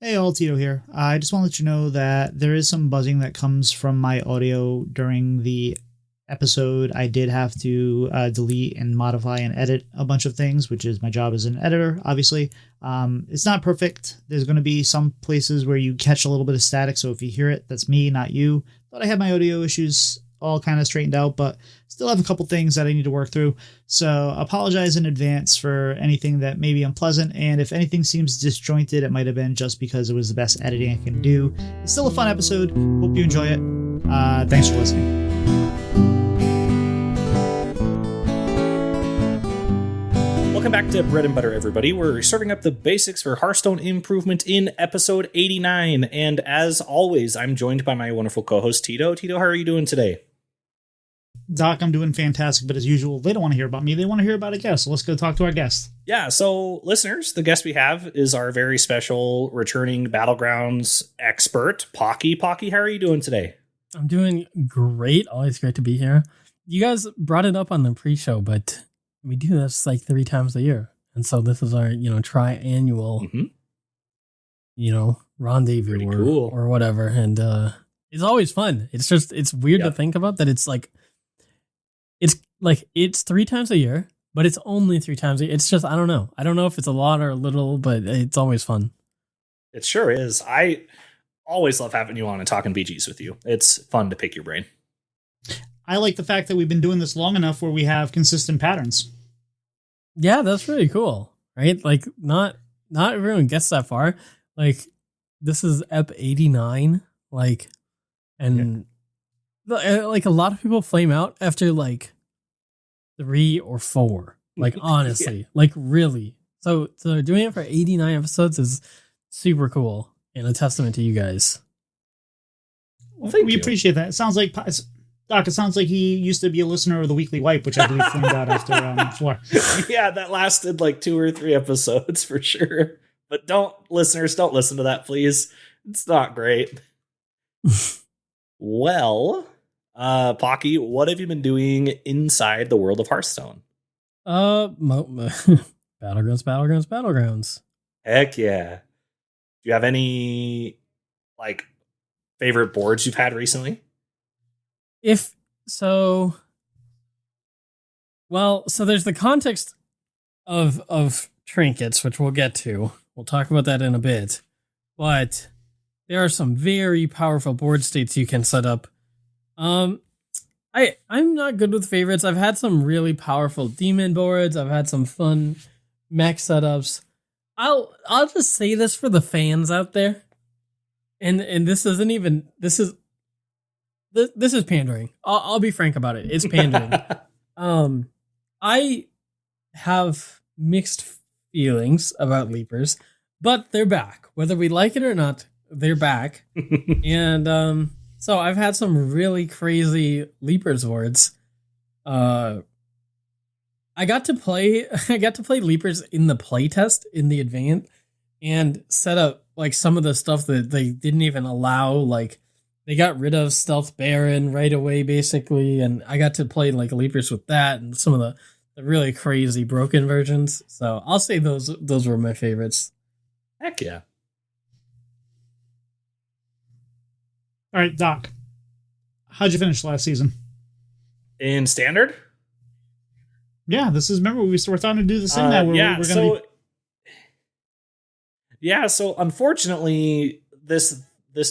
Hey, all, Tito here. I just want to let you know that there is some buzzing that comes from my audio during the episode. I did have to delete and modify and edit a bunch of things, which is my job as an editor, obviously. It's not perfect. There's going to be some places where you catch a little bit of static, so if you hear it, that's me, not you. Thought I had my audio issues all kind of straightened out, but still have a couple things that I need to work through. So apologize in advance for anything that may be unpleasant. And if anything seems disjointed, it might have been just because it was the best editing I can do. It's still a fun episode. Hope you enjoy it. Thanks for listening. Welcome back to Bread and Butter, everybody. We're serving up the basics for Hearthstone improvement in episode 89. And as always, I'm joined by my wonderful co-host, Tito. Tito, how are you doing today? Doc, I'm doing fantastic, but as usual, they don't want to hear about me. They want to hear about a guest. So let's go talk to our guest. Yeah, so listeners, the guest we have is our very special returning Battlegrounds expert, Pocky. Pocky, how are you doing today? I'm doing great. Always great to be here. You guys brought it up on the pre-show, but we do this like 3 times a year. And so this is our, tri-annual, rendezvous or whatever. And it's always fun. It's weird to think about that. It's 3 times a year, but it's only 3 times a year. It's just, I don't know. I don't know if it's a lot or a little, but it's always fun. It sure is. I always love having you on and talking BGs with you. It's fun to pick your brain. I like the fact that we've been doing this long enough where we have consistent patterns. Yeah, that's really cool, right? Like, not everyone gets that far. Like, this is Ep 89, and like a lot of people flame out after like 3 or 4. Like, honestly, like really. So doing it for 89 episodes is super cool and a testament to you guys. Well, we appreciate that. It sounds like Doc, it sounds like he used to be a listener of the Weekly Wipe, which I believe flamed out after 4. Yeah, that lasted like 2 or 3 episodes for sure. But don't listen to that, please. It's not great. Well, Pocky, what have you been doing inside the world of Hearthstone? Battlegrounds. Heck yeah. Do you have any favorite boards you've had recently? So there's the context of Trinkets, which we'll get to. We'll talk about that in a bit. But there are some very powerful board states you can set up. I'm not good with favorites. I've had some really powerful demon boards. I've had some fun mech setups. I'll just say this for the fans out there. And this is pandering. I'll be frank about it. It's pandering. I have mixed feelings about Leapers, but they're back. Whether we like it or not, they're back. And so I've had some really crazy Leapers boards. I got to play Leapers in the playtest in the advance and set up like some of the stuff that they didn't even allow. Like, they got rid of Stealth Baron right away, basically, and I got to play like Leapers with that and some of the really crazy broken versions. So I'll say those were my favorites. Heck yeah. All right, Doc, how'd you finish last season? In Standard? Yeah, remember, we're starting to do this thing now. So unfortunately, this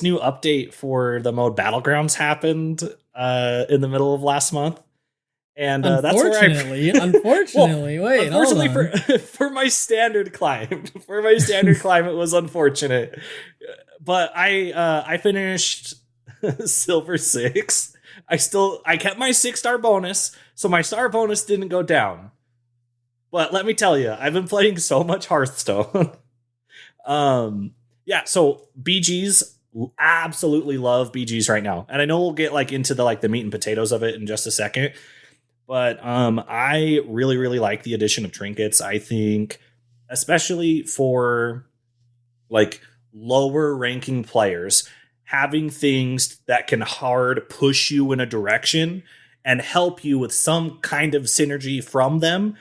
new update for the mode Battlegrounds happened in the middle of last month. And that's where unfortunately, for my standard climb, it was unfortunate. But I finished Silver 6. I kept my 6-star bonus, so my star bonus didn't go down. But let me tell you, I've been playing so much Hearthstone. So BGs, absolutely love BGs right now. And I know we'll get into the meat and potatoes of it in just a second. But I really, really like the addition of Trinkets. I think, especially for lower ranking players, having things that can hard push you in a direction and help you with some kind of synergy from them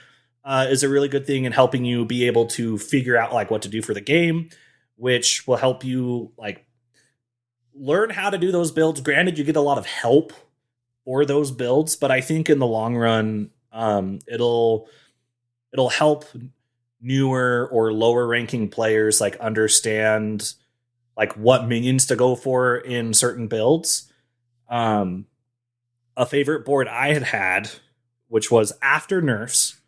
is a really good thing in helping you be able to figure out what to do for the game. which will help you like learn how to do those builds. Granted, you get a lot of help for those builds, but I think in the long run, it'll help newer or lower ranking players like understand like what minions to go for in certain builds. A favorite board I had, which was after nerfs.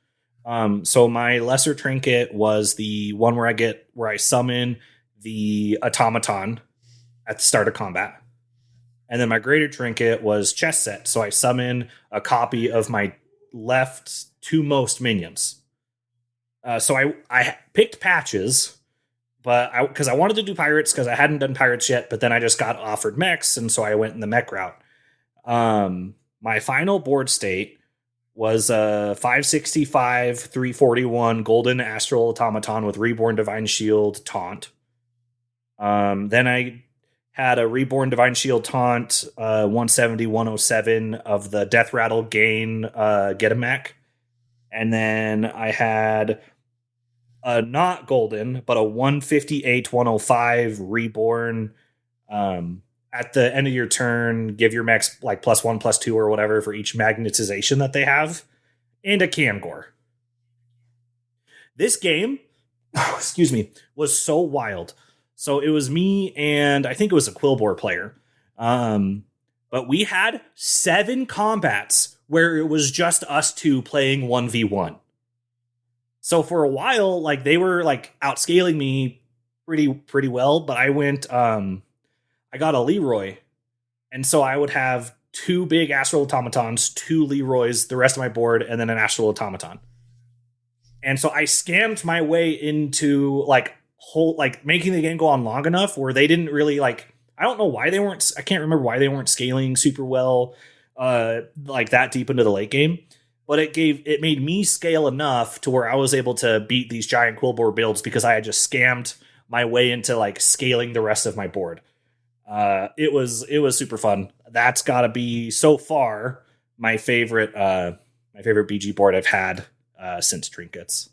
So my lesser trinket was the one where I summon the automaton at the start of combat. And then my greater trinket was chess set. So I summon a copy of my left two most minions. So I picked patches, but because I wanted to do pirates because I hadn't done pirates yet, but then I just got offered mechs, and so I went in the mech route. My final board state was a 565, 341 golden astral automaton with reborn divine shield taunt. Then I had a reborn divine shield taunt, 170, 107 of the death rattle gain, get a mech. And then I had a not golden, but a 158, 105 reborn, at the end of your turn, give your mechs like +1, +2 or whatever for each magnetization that they have, and a Kangor. This game, excuse me, was so wild. So it was me and I think it was a Quilboar player. But we had 7 combats where it was just us two playing 1v1. So for a while, like they were like outscaling me pretty well, but I went I got a Leroy. And so I would have 2 big astral automatons, 2 Leroys, the rest of my board, and then an astral automaton. And so I scammed my way into like making the game go on long enough where they didn't really like, I don't know why I can't remember why they weren't scaling super well like that deep into the late game. But it made me scale enough to where I was able to beat these giant Quilboar builds because I had just scammed my way into like scaling the rest of my board. It was super fun. That's gotta be so far my favorite BG board I've had since Trinkets.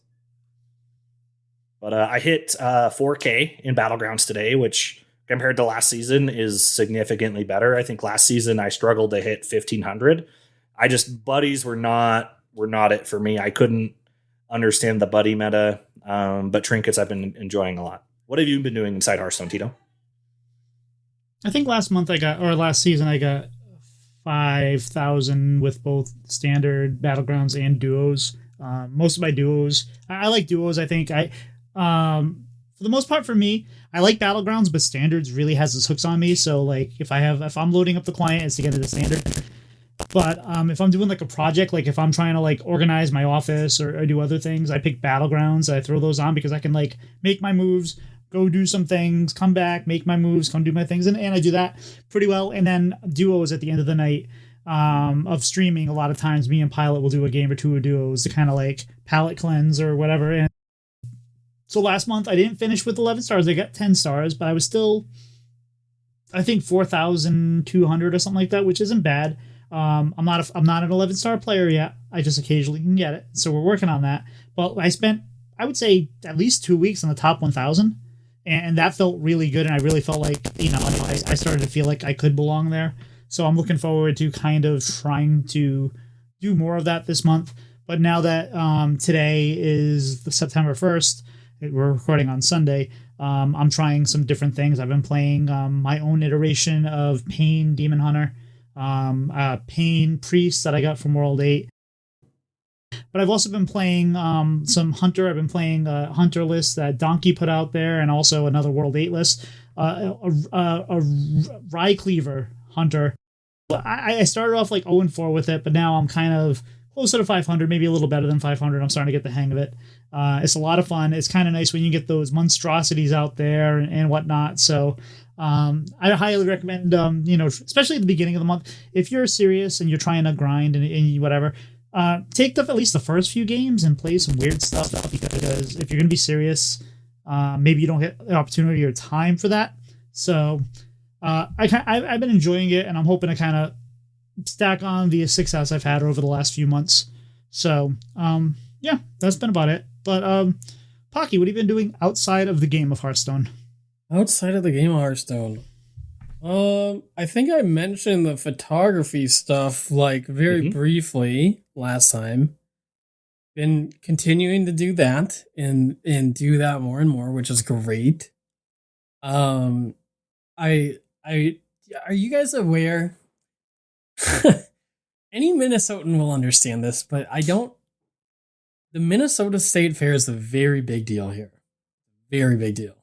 But I hit 4K in Battlegrounds today, which compared to last season is significantly better. I think last season I struggled to hit 1500. Buddies were not it for me. I couldn't understand the buddy meta. But Trinkets I've been enjoying a lot. What have you been doing inside Hearthstone, Tito? I think last season I got 5,000 with both standard Battlegrounds and duos. Most of my duos, I like duos. I think for the most part for me, I like Battlegrounds, but standards really has its hooks on me. So like if I'm loading up the client, it's to get into standard. But if I'm doing like a project, like if I'm trying to like organize my office or do other things, I pick Battlegrounds. I throw those on because I can like make my moves, go do some things, come back, make my moves, come do my things. And I do that pretty well. And then duos at the end of the night of streaming, a lot of times me and Pilot will do a game or two of duos to kind of like palette cleanse or whatever. And so last month I didn't finish with 11 stars. I got 10 stars, but I was still, I think 4,200 or something like that, which isn't bad. I'm not an 11-star player yet. I just occasionally can get it. So we're working on that. But I spent, I would say, at least 2 weeks in the top 1,000. And that felt really good. And I really felt like, I started to feel like I could belong there. So I'm looking forward to kind of trying to do more of that this month. But now that today is the September 1st, we're recording on Sunday, I'm trying some different things. I've been playing my own iteration of Pain Demon Hunter, Pain Priest that I got from World 8. But I've also been playing some Hunter. I've been playing a Hunter list that Donkey put out there, and also another World 8 list, a Rye Cleaver Hunter. I started off like 0-4 with it, but now I'm kind of closer to 500, maybe a little better than 500. I'm starting to get the hang of it. It's a lot of fun. It's kind of nice when you get those monstrosities out there and whatnot. So I highly recommend, especially at the beginning of the month, if you're serious and you're trying to grind and whatever, take at least the first few games and play some weird stuff, because if you're going to be serious, maybe you don't get the opportunity or time for that. So I've been enjoying it, and I'm hoping to kind of stack on the success I've had over the last few months. So yeah, that's been about it. But Pocky, what have you been doing outside of the game of Hearthstone? Outside of the game of Hearthstone, I think I mentioned the photography stuff like very briefly last time. Been continuing to do that and do that more and more, which is great. I are you guys aware? Any Minnesotan will understand this, but I don't. The Minnesota State Fair is a very big deal here. Very big deal.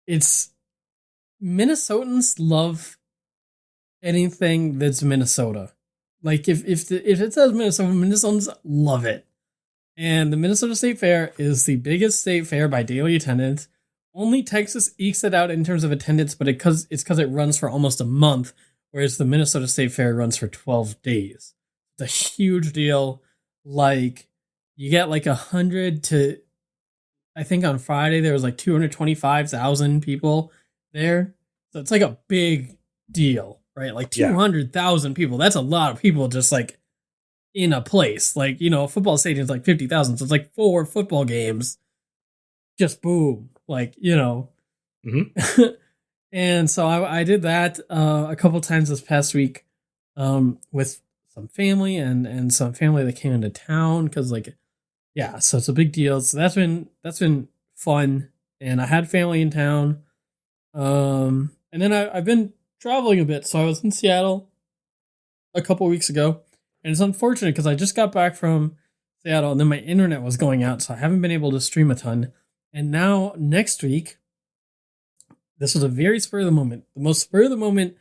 It's Minnesotans love anything that's Minnesota. Like if it says Minnesota, Minnesotans love it. And the Minnesota State Fair is the biggest state fair by daily attendance. Only Texas ekes it out in terms of attendance, but it's because it runs for almost a month, whereas the Minnesota State Fair runs for 12 days. It's a huge deal. Like you get like 100 to, I think on Friday there was like 225,000 people there. So it's like a big deal, right? Like 200,000 people. That's a lot of people just like in a place. Like, you know, a football stadium is like 50,000. So it's like 4 football games. Just boom. Like, you know. And so I did that a couple times this past week with some family and some family that came into town because like, yeah, so it's a big deal. So that's been fun. And I had family in town. And then I've been traveling a bit. So I was in Seattle a couple weeks ago. And it's unfortunate because I just got back from Seattle and then my internet was going out. So I haven't been able to stream a ton. And now next week, this was a very spur of the moment. The most spur of the moment,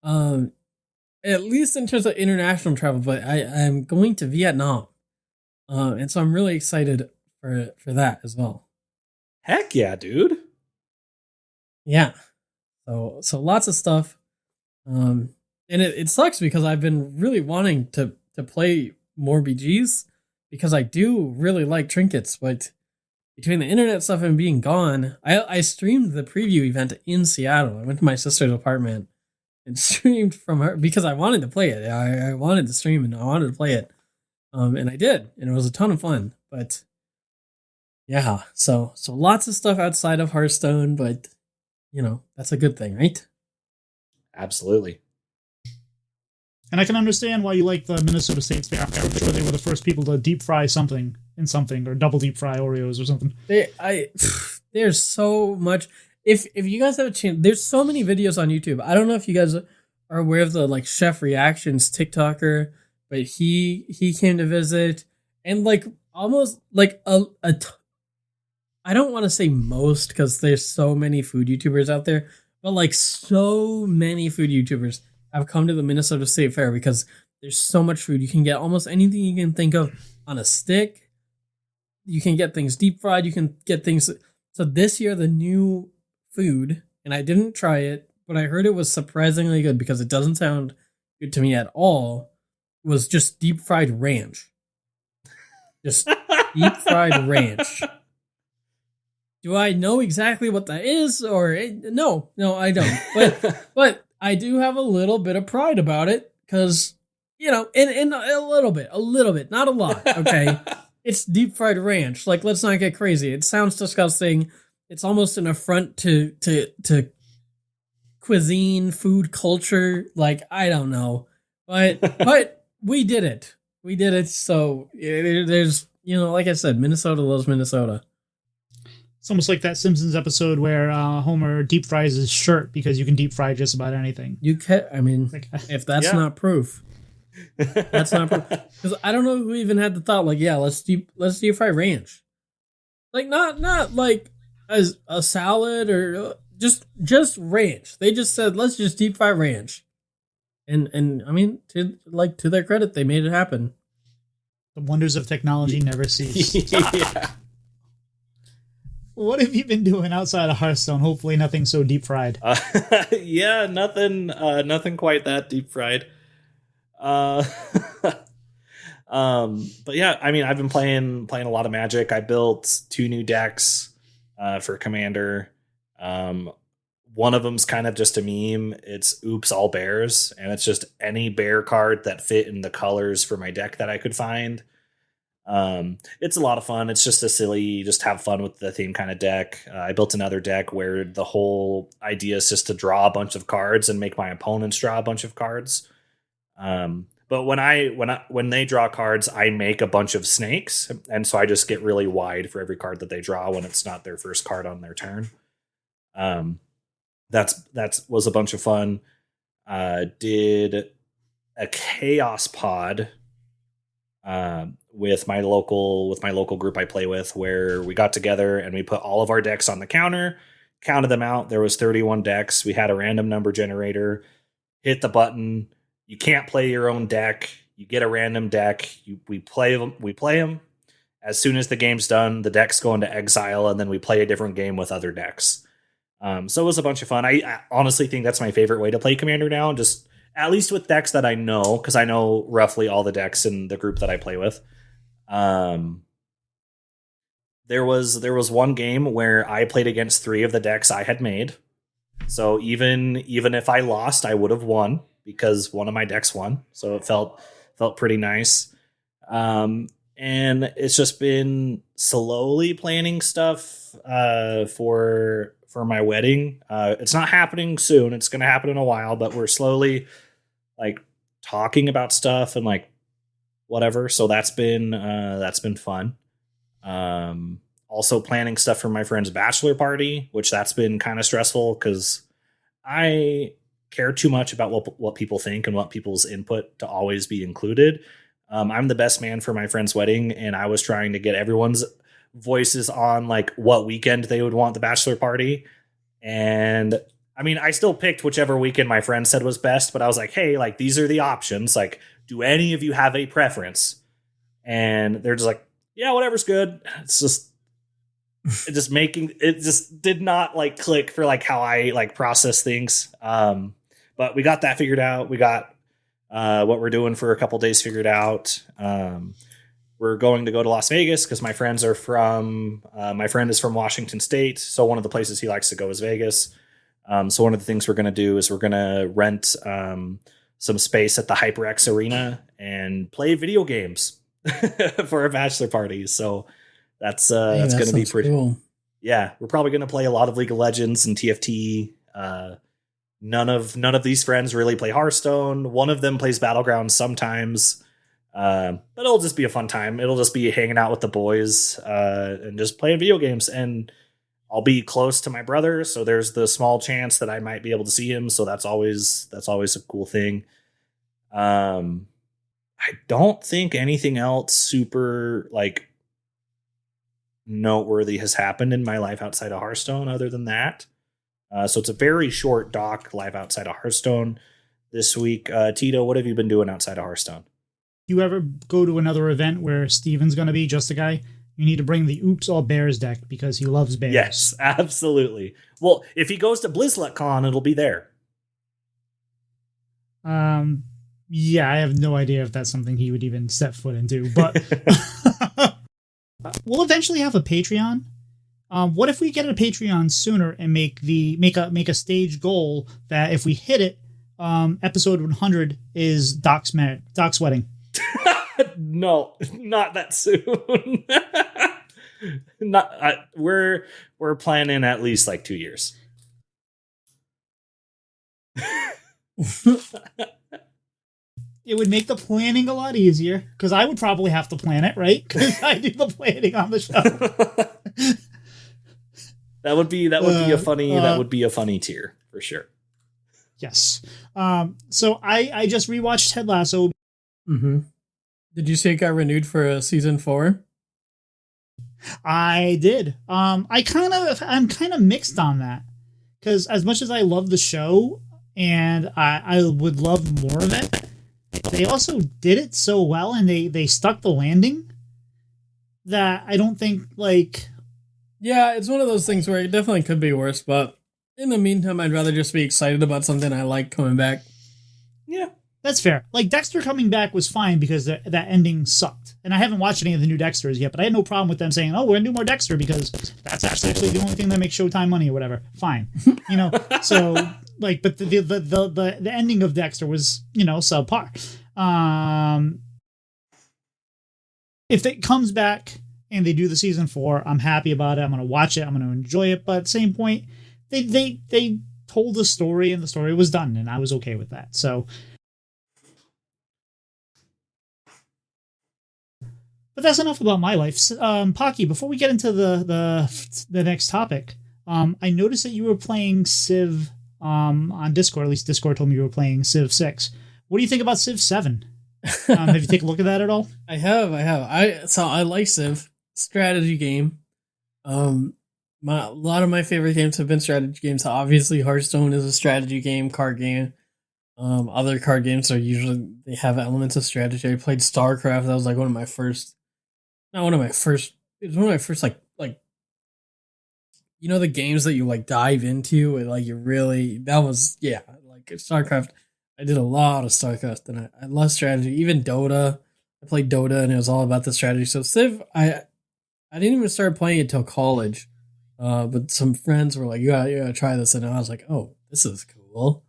at least in terms of international travel, but I'm going to Vietnam. And so I'm really excited for that as well. Heck yeah, dude. Yeah. So lots of stuff. And it sucks because I've been really wanting to play more BGs because I do really like Trinkets, but between the internet stuff and being gone, I streamed the preview event in Seattle. I went to my sister's apartment and streamed from her because I wanted to play it. I wanted to stream and I wanted to play it. And I did, and it was a ton of fun. But yeah, so lots of stuff outside of Hearthstone, but you know, that's a good thing, right? Absolutely. And I can understand why you like the Minnesota State Fair. I'm sure they were the first people to deep fry something in something, or double deep fry Oreos or something. There's so much. If you guys have a chance, there's so many videos on YouTube. I don't know if you guys are aware of the like Chef Reactions TikToker, but he came to visit and like almost like I don't want to say most because there's so many food YouTubers out there, but like so many food YouTubers have come to the Minnesota State Fair because there's so much food. You can get almost anything you can think of on a stick. You can get things deep fried. You can get things. So this year, the new food, and I didn't try it, but I heard it was surprisingly good because it doesn't sound good to me at all, was just deep fried ranch. Just deep fried ranch. Do I know exactly what that is? Or no, I don't. But I do have a little bit of pride about it because, you know, in a little bit, not a lot. Okay. It's deep fried ranch. Like, let's not get crazy. It sounds disgusting. It's almost an affront to cuisine, food culture. Like, I don't know, but we did it. We did it. So there's, you know, like I said, Minnesota loves Minnesota. It's almost like that Simpsons episode where Homer deep fries his shirt because you can deep fry just about anything. You can, I mean, if that's not proof, that's not proof. Because I don't know who even had the thought, like, yeah, let's deep fry ranch. Like, not like as a salad or just ranch. They just said, let's just deep fry ranch. And I mean, to their credit, they made it happen. The wonders of technology never cease. Yeah. What have you been doing outside of Hearthstone? Hopefully nothing so deep fried. Yeah, nothing quite that deep fried. But yeah, I mean, I've been playing a lot of Magic. I built 2 new decks for Commander. One of them's kind of just a meme. It's Oops All Bears, and it's just any bear card that fit in the colors for my deck that I could find. It's a lot of fun. It's just a silly, just have fun with the theme kind of deck. I built another deck where the whole idea is just to draw a bunch of cards and make my opponents draw a bunch of cards. But when they draw cards, I make a bunch of snakes, and so I just get really wide for every card that they draw when it's not their first card on their turn. That was a bunch of fun. Did a chaos pod with my local group I play with, where we got together and we put all of our decks on the counter, counted them out. There was 31 decks. We had a random number generator. Hit the button. You can't play your own deck. You get a random deck. We play them. As soon as the game's done, the decks go into exile, and then we play a different game with other decks. So it was a bunch of fun. I honestly think that's my favorite way to play Commander now, just at least with decks that I know, because I know roughly all the decks in the group that I play with. There was one game where I played against 3 of the decks I had made. So even if I lost, I would have won because one of my decks won. So it felt pretty nice. And it's just been slowly planning stuff for my wedding. It's not happening soon. It's going to happen in a while, but we're slowly like talking about stuff and like whatever. So that's been fun. Also planning stuff for my friend's bachelor party, which that's been kind of stressful because I care too much about what people think and what people's input to always be included. I'm the best man for my friend's wedding, and I was trying to get everyone's voices on like what weekend they would want the bachelor party. And I mean, I still picked whichever weekend my friend said was best, but I was like, hey, like these are the options. Like, do any of you have a preference? And they're just like, yeah, whatever's good. It just did not like click for like how I like process things. But we got that figured out. We got what we're doing for a couple days figured out. We're going to go to Las Vegas because my friend is from Washington State. So one of the places he likes to go is Vegas. So one of the things we're going to do is we're going to rent some space at the HyperX Arena and play video games for a bachelor party. So that's going to be pretty cool. Yeah, we're probably going to play a lot of League of Legends and TFT. None of these friends really play Hearthstone. One of them plays Battlegrounds sometimes. But it'll just be a fun time. It'll just be hanging out with the boys and just playing video games. And I'll be close to my brother, so there's the small chance that I might be able to see him. So that's always a cool thing. I don't think anything else super like noteworthy has happened in my life outside of Hearthstone other than that. So it's a very short doc live outside of Hearthstone this week. Tito, what have you been doing outside of Hearthstone? You ever go to another event where Steven's going to be just a guy? You need to bring the Oops All Bears deck because he loves bears. Yes, absolutely. Well, if he goes to BlizzCon, it'll be there. Yeah, I have no idea if that's something he would even set foot into, but we'll eventually have a Patreon. What if we get a Patreon sooner and make a stage goal that if we hit it, episode 100 is Doc's wedding. No, not that soon. We're planning at least like 2 years. It would make the planning a lot easier because I would probably have to plan it, right? Because I do the planning on the show. That would be a funny tier for sure. Yes. So I just rewatched Ted Lasso. Mm-hmm. Did you see it got renewed for season 4? I did. I'm kind of mixed on that because as much as I love the show and I would love more of it, they also did it so well and they stuck the landing that I don't think like. Yeah, it's one of those things where it definitely could be worse, but in the meantime, I'd rather just be excited about something I like coming back. Yeah, that's fair. Like Dexter coming back was fine because that ending sucked. And I haven't watched any of the new Dexters yet, but I had no problem with them saying, "Oh, we're gonna do more Dexter because that's actually the only thing that makes Showtime money or whatever." Fine, So like, but the ending of Dexter was subpar. if it comes back and they do the season 4, I'm happy about it. I'm going to watch it. I'm going to enjoy it. But at the same point, they told the story and the story was done, and I was okay with that. So, but that's enough about my life. Pocky, before we get into the next topic, I noticed that you were playing Civ on Discord. At least Discord told me you were playing Civ 6. What do you think about Civ 7? Have you taken a look at that at all? I have. I like Civ, strategy game. A lot of my favorite games have been strategy games. Obviously, Hearthstone is a strategy game, card game. Other card games are usually they have elements of strategy. I played StarCraft. That was like one of my first. Not one of my first. It was one of my first like you know the games that you like dive into and like you really that was like StarCraft. I did a lot of StarCraft and I love strategy. Even Dota. I played Dota and it was all about the strategy. So Civ, I didn't even start playing it till college. But some friends were like, you gotta try this. And I was like, oh, this is cool.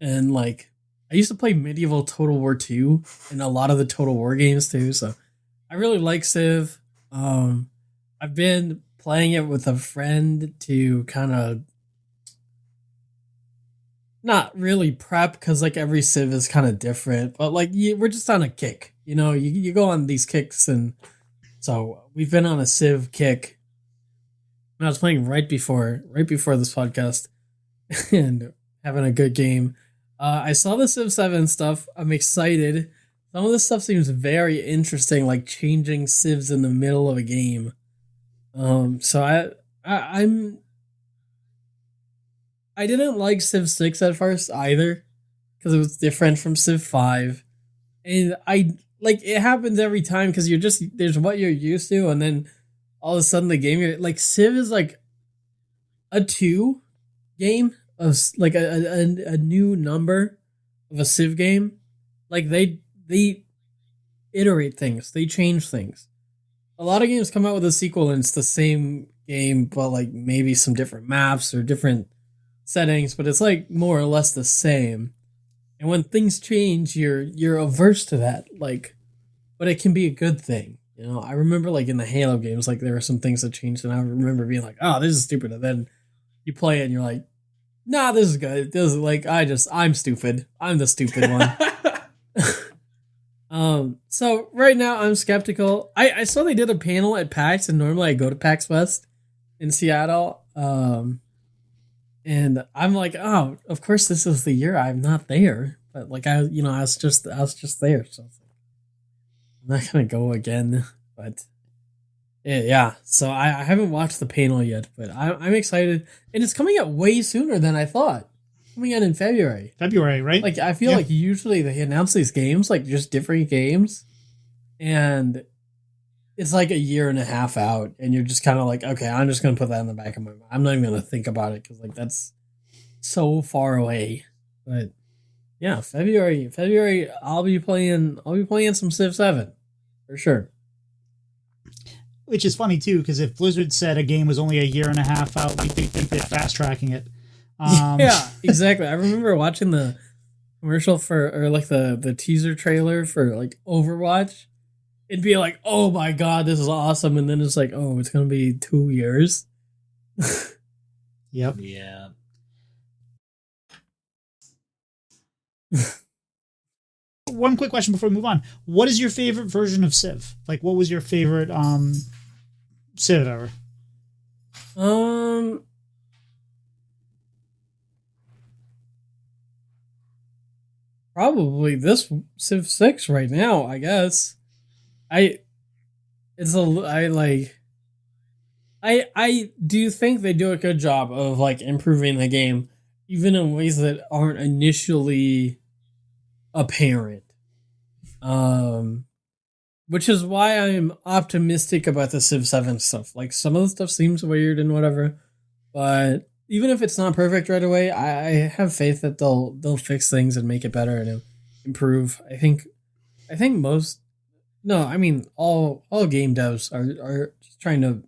And like, I used to play medieval Total War 2 and a lot of the Total War games too. So I really like Civ. I've been playing it with a friend to kind of not really prep because like every Civ is kind of different, but like we're just on a kick. You know, you go on these kicks, and so we've been on a Civ kick. And I was playing right before this podcast and having a good game. I saw the Civ 7 stuff. I'm excited. Some of this stuff seems very interesting, like changing civs in the middle of a game. So I didn't like Civ 6 at first either because it was different from Civ 5. And it happens every time because there's what you're used to, and then all of a sudden the game you're like Civ is like a 2 game of like a new number of a Civ game. Like they iterate things, they change things. A lot of games come out with a sequel and it's the same game, but like maybe some different maps or different settings, but it's like more or less the same. And when things change, you're averse to that. Like, but it can be a good thing. You know, I remember like in the Halo games, like there were some things that changed, and I remember being like, "Oh, this is stupid," and then you play it and you're like, "Nah, this is good." This is like I'm stupid. I'm the stupid one. So right now I'm skeptical. I saw they did a panel at PAX, and normally I go to PAX West in Seattle. And I'm like, oh, of course this is the year I'm not there. But like I was just there, so I'm not gonna go again. But yeah. So I haven't watched the panel yet, but I'm excited, and it's coming out way sooner than I thought. Coming out in February. February, right? Like I feel like usually they announce these games like just different games, and it's like a year and a half out, and you're just kind of like, okay, I'm just gonna put that in the back of my mind. I'm not even gonna think about it because like that's so far away. But yeah, February, I'll be playing some Civ 7 for sure. Which is funny too, because if Blizzard said a game was only a year and a half out, we'd think they're fast tracking it. Yeah, exactly. I remember watching the commercial or like the teaser trailer for like Overwatch. It'd be like, oh my god, this is awesome, and then it's like, oh, it's gonna be 2 years. Yep. Yeah. One quick question before we move on. What is your favorite version of Civ? Like, what was your favorite Civ ever? Probably this Civ 6 right now, I guess. I do think they do a good job of like improving the game, even in ways that aren't initially apparent. Which is why I'm optimistic about the Civ 7 stuff. Like some of the stuff seems weird and whatever, but even if it's not perfect right away, I have faith that they'll fix things and make it better and improve. I think most. No, I mean all game devs are just trying to,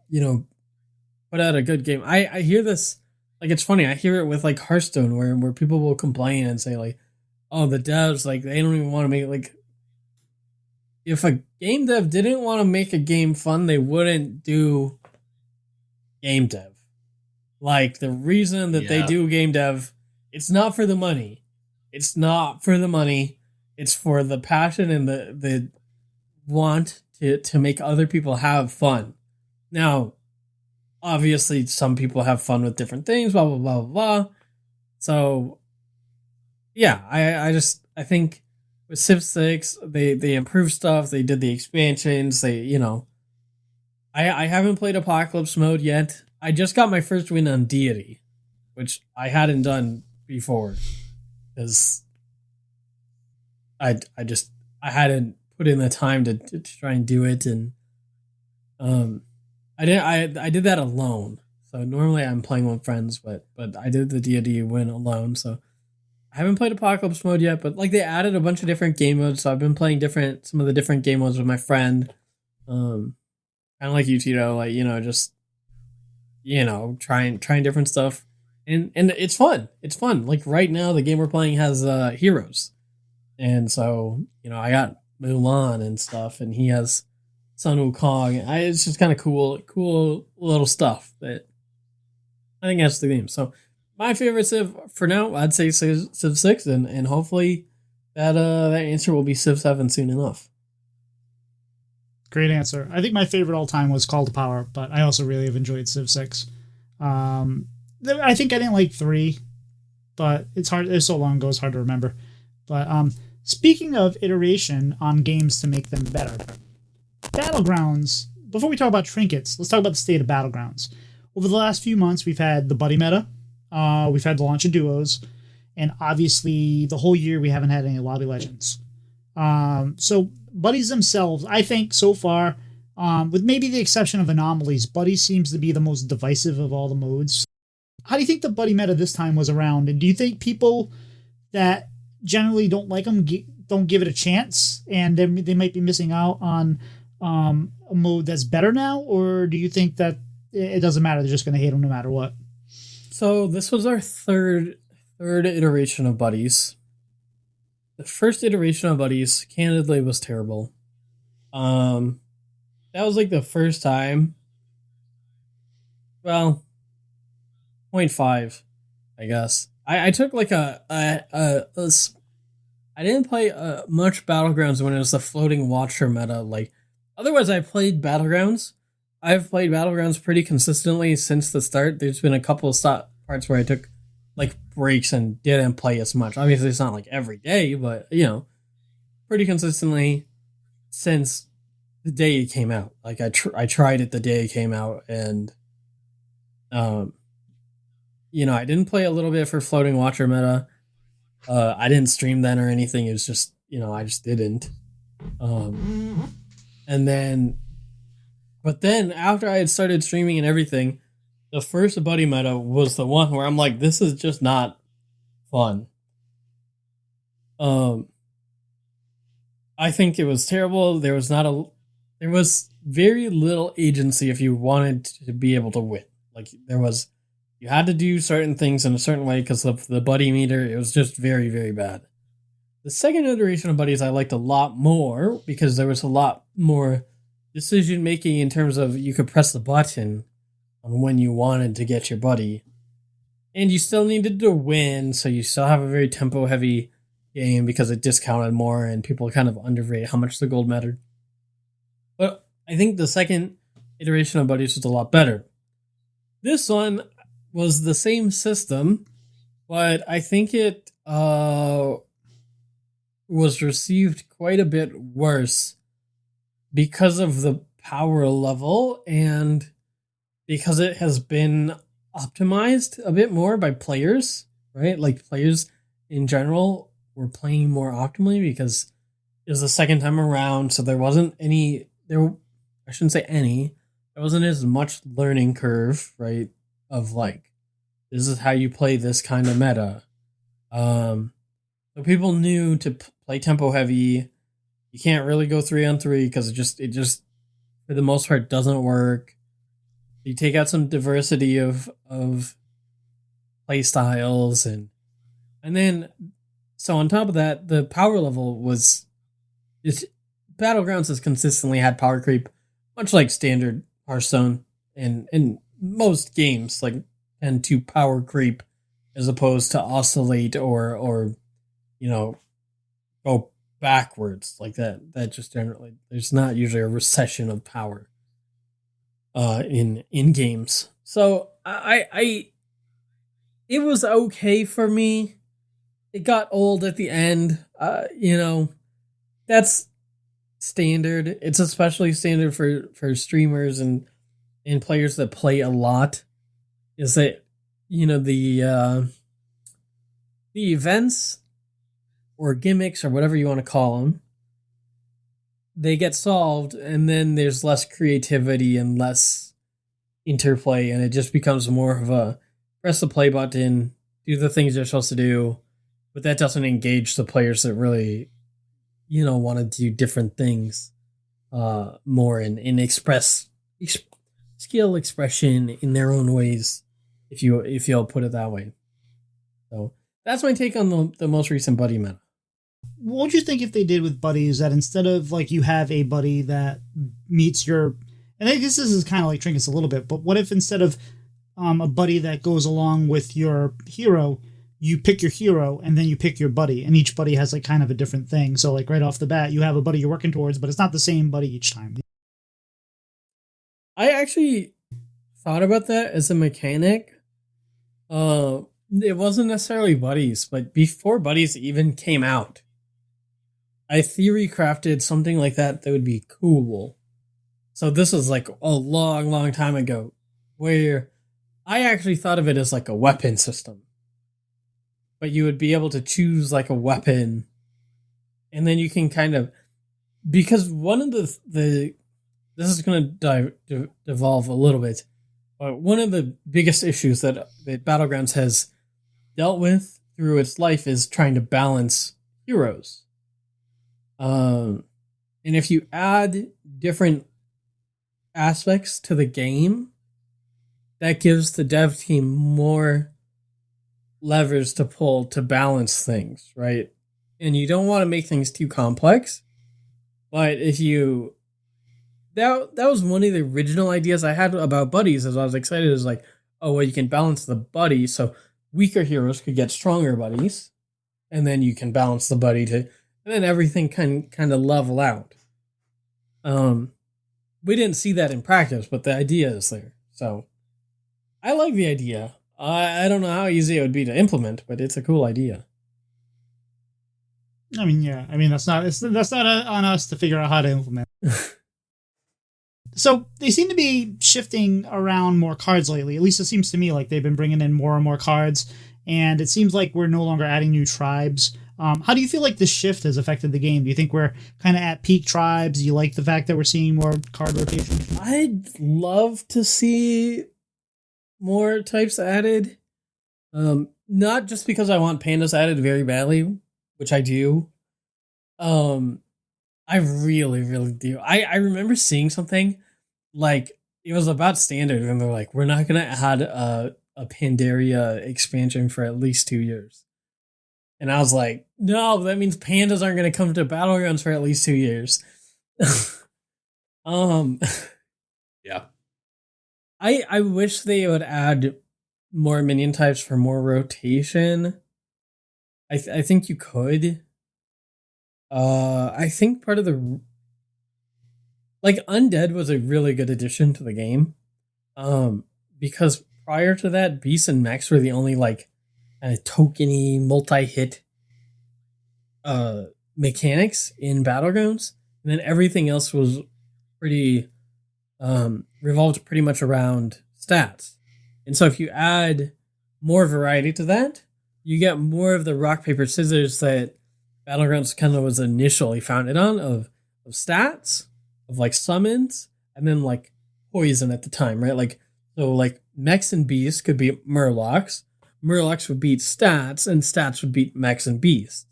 put out a good game. I hear this, like, it's funny. I hear it with like Hearthstone where people will complain and say like, oh, the devs, like, they don't even want to make, like, if a game dev didn't want to make a game fun, they wouldn't do game dev. Like, the reason that they do game dev, it's not for the money. It's not for the money. It's for the passion and the want to make other people have fun. Now, obviously, some people have fun with different things, blah, blah, blah, blah, blah. So, yeah, I think with Civ 6, they improved stuff. They did the expansions. I haven't played Apocalypse mode yet. I just got my first win on Deity, which I hadn't done before, because I hadn't put in the time to try and do it, and I did that alone. So normally I'm playing with friends, but I did the Deity win alone. So I haven't played Apocalypse mode yet, but like, they added a bunch of different game modes, so I've been playing some of the different game modes with my friend. Kind of like you, Tito, like, just trying different stuff, and it's fun. It's fun. Like, right now, the game we're playing has heroes, and so I got Mulan and stuff, and he has Sun Wukong. It's just kind of cool little stuff that I think that's the game. So my favorite Civ for now, I'd say Civ 6, and hopefully that answer will be Civ 7 soon enough. Great answer. I think my favorite all time was Call to Power, but I also really have enjoyed Civ 6. I think I didn't like 3, but it's hard. It's so long ago, it's hard to remember. But speaking of iteration on games to make them better, Battlegrounds. Before we talk about Trinkets, let's talk about the state of Battlegrounds. Over the last few months, we've had the buddy meta, we've had the launch of duos, and obviously the whole year we haven't had any lobby legends. So buddies themselves, I think so far, with maybe the exception of anomalies, buddies seems to be the most divisive of all the modes. How do you think the buddy meta this time was around? And do you think people that generally don't like them don't give it a chance, and they might be missing out on a mode that's better now? Or do you think that it doesn't matter, they're just going to hate them no matter what? So this was our third iteration of buddies. The first iteration of buddies, candidly, was terrible. That was like the first time. Well, 0.5, I guess. I took like I didn't play much Battlegrounds when it was the floating watcher meta. Like, otherwise, I played Battlegrounds. I've played Battlegrounds pretty consistently since the start. There's been a couple of parts where I took like breaks and didn't play as much. Obviously, it's not like every day, but pretty consistently since the day it came out. Like, I tried it the day it came out, and I didn't play a little bit for floating watcher meta. I didn't stream then or anything. It was just I just didn't. But then after I had started streaming and everything, the first buddy meta was the one where I'm like, this is just not fun. I think it was terrible. There was very little agency if you wanted to be able to win. Like, you had to do certain things in a certain way because of the buddy meter. It was just very, very bad. The second iteration of buddies I liked a lot more because there was a lot more decision making in terms of you could press the button on when you wanted to get your buddy, and you still needed to win, so you still have a very tempo heavy game because it discounted more and people kind of underrate how much the gold mattered. But I think the second iteration of buddies was a lot better. This one was the same system, but I think it was received quite a bit worse because of the power level and because it has been optimized a bit more by players, right? Like, players in general were playing more optimally because it was the second time around, so there wasn't I shouldn't say any, there wasn't as much learning curve, right? Of like, this is how you play this kind of meta. So people knew to play tempo heavy. You can't really go 3-on-3 because it just for the most part doesn't work. You take out some diversity of play styles, and then so on top of that, the power level was Battlegrounds has consistently had power creep, much like standard Hearthstone, and in most games like tend to power creep as opposed to oscillate or go backwards like that. That just generally there's not usually a recession of power in games. So I it was okay for me. It got old at the end. That's standard. It's especially standard for streamers and players that play a lot. Is that the events or gimmicks or whatever you want to call them, they get solved, and then there's less creativity and less interplay, and it just becomes more of a press the play button, do the things you're supposed to do, but that doesn't engage the players that really, want to do different things more and express skill expression in their own ways, if you'll put it that way. So that's my take on the most recent buddy meta. What would you think if they did with buddies that instead of like you have a buddy that meets your, and I guess this is kind of like Trinkets a little bit, but what if instead of a buddy that goes along with your hero, you pick your hero and then you pick your buddy, and each buddy has like kind of a different thing. So like right off the bat, you have a buddy you're working towards, but it's not the same buddy each time. I actually thought about that as a mechanic. It wasn't necessarily buddies, but before buddies even came out, I theory crafted something like that would be cool. So this was like a long, long time ago, where I actually thought of it as like a weapon system. But you would be able to choose like a weapon, and then you can kind of, because one of the this is going to devolve a little bit, but one of the biggest issues that Battlegrounds has dealt with through its life is trying to balance heroes. And if you add different aspects to the game, that gives the dev team more levers to pull to balance things, right? And you don't want to make things too complex, but if you that was one of the original ideas I had about buddies, as I was excited, is like, oh well, you can balance the buddy, so weaker heroes could get stronger buddies, and then you can balance the buddy to, and then everything can kind of level out. We didn't see that in practice, but the idea is there. So I like the idea. I don't know how easy it would be to implement, but it's a cool idea. I mean, yeah. I mean, that's not on us to figure out how to implement. So they seem to be shifting around more cards lately. At least it seems to me like they've been bringing in more and more cards, and it seems like we're no longer adding new tribes. How do you feel like this shift has affected the game? Do you think we're kind of at peak tribes? Do you like the fact that we're seeing more card rotation? I'd love to see more types added. Not just because I want pandas added very badly, which I do. I really, really do. I remember seeing something like it was about standard, and they're like, we're not gonna add a Pandaria expansion for at least 2 years. And I was like, no, that means pandas aren't gonna come to Battlegrounds for at least 2 years. Yeah. I wish they would add more minion types for more rotation. I think you could. I think part of the, like, Undead was a really good addition to the game. Because prior to that, Beasts and Mechs were the only like tokeny multi-hit mechanics in Battlegrounds, and then everything else was pretty revolved pretty much around stats. And so if you add more variety to that, you get more of the rock paper scissors that Battlegrounds kind of was initially founded on, of stats, of like summons, and then like poison at the time, right? Like, so like mechs and beasts could be murlocs would beat stats, and stats would beat mechs and beasts.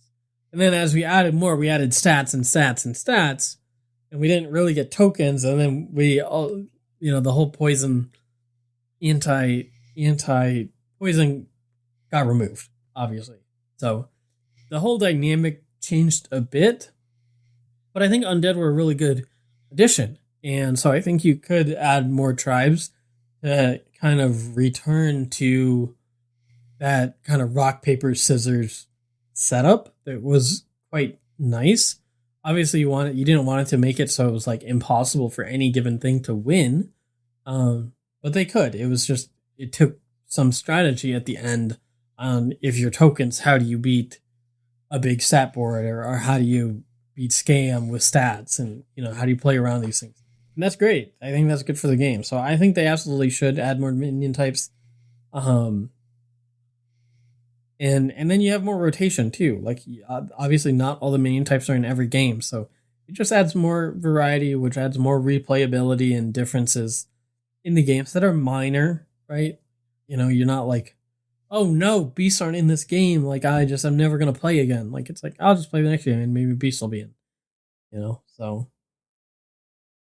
And then as we added more, we added stats and stats and stats, and we didn't really get tokens, and then we all, the whole poison anti poison got removed, obviously. So the whole dynamic changed a bit. But I think undead were a really good addition. And so I think you could add more tribes to kind of return to that kind of rock, paper, scissors setup that was quite nice. Obviously, you didn't want it to make it so it was like impossible for any given thing to win, but they could. It took some strategy at the end on if your tokens, how do you beat a big stat board, or how do you beat scam with stats, and how do you play around these things? And that's great. I think that's good for the game. So I think they absolutely should add more minion types. And then you have more rotation too. Like obviously not all the minion types are in every game, so it just adds more variety, which adds more replayability and differences in the games that are minor, right? You're not like, oh no, beasts aren't in this game. Like I'm never gonna play again. Like it's like I'll just play the next game and maybe beasts will be in. So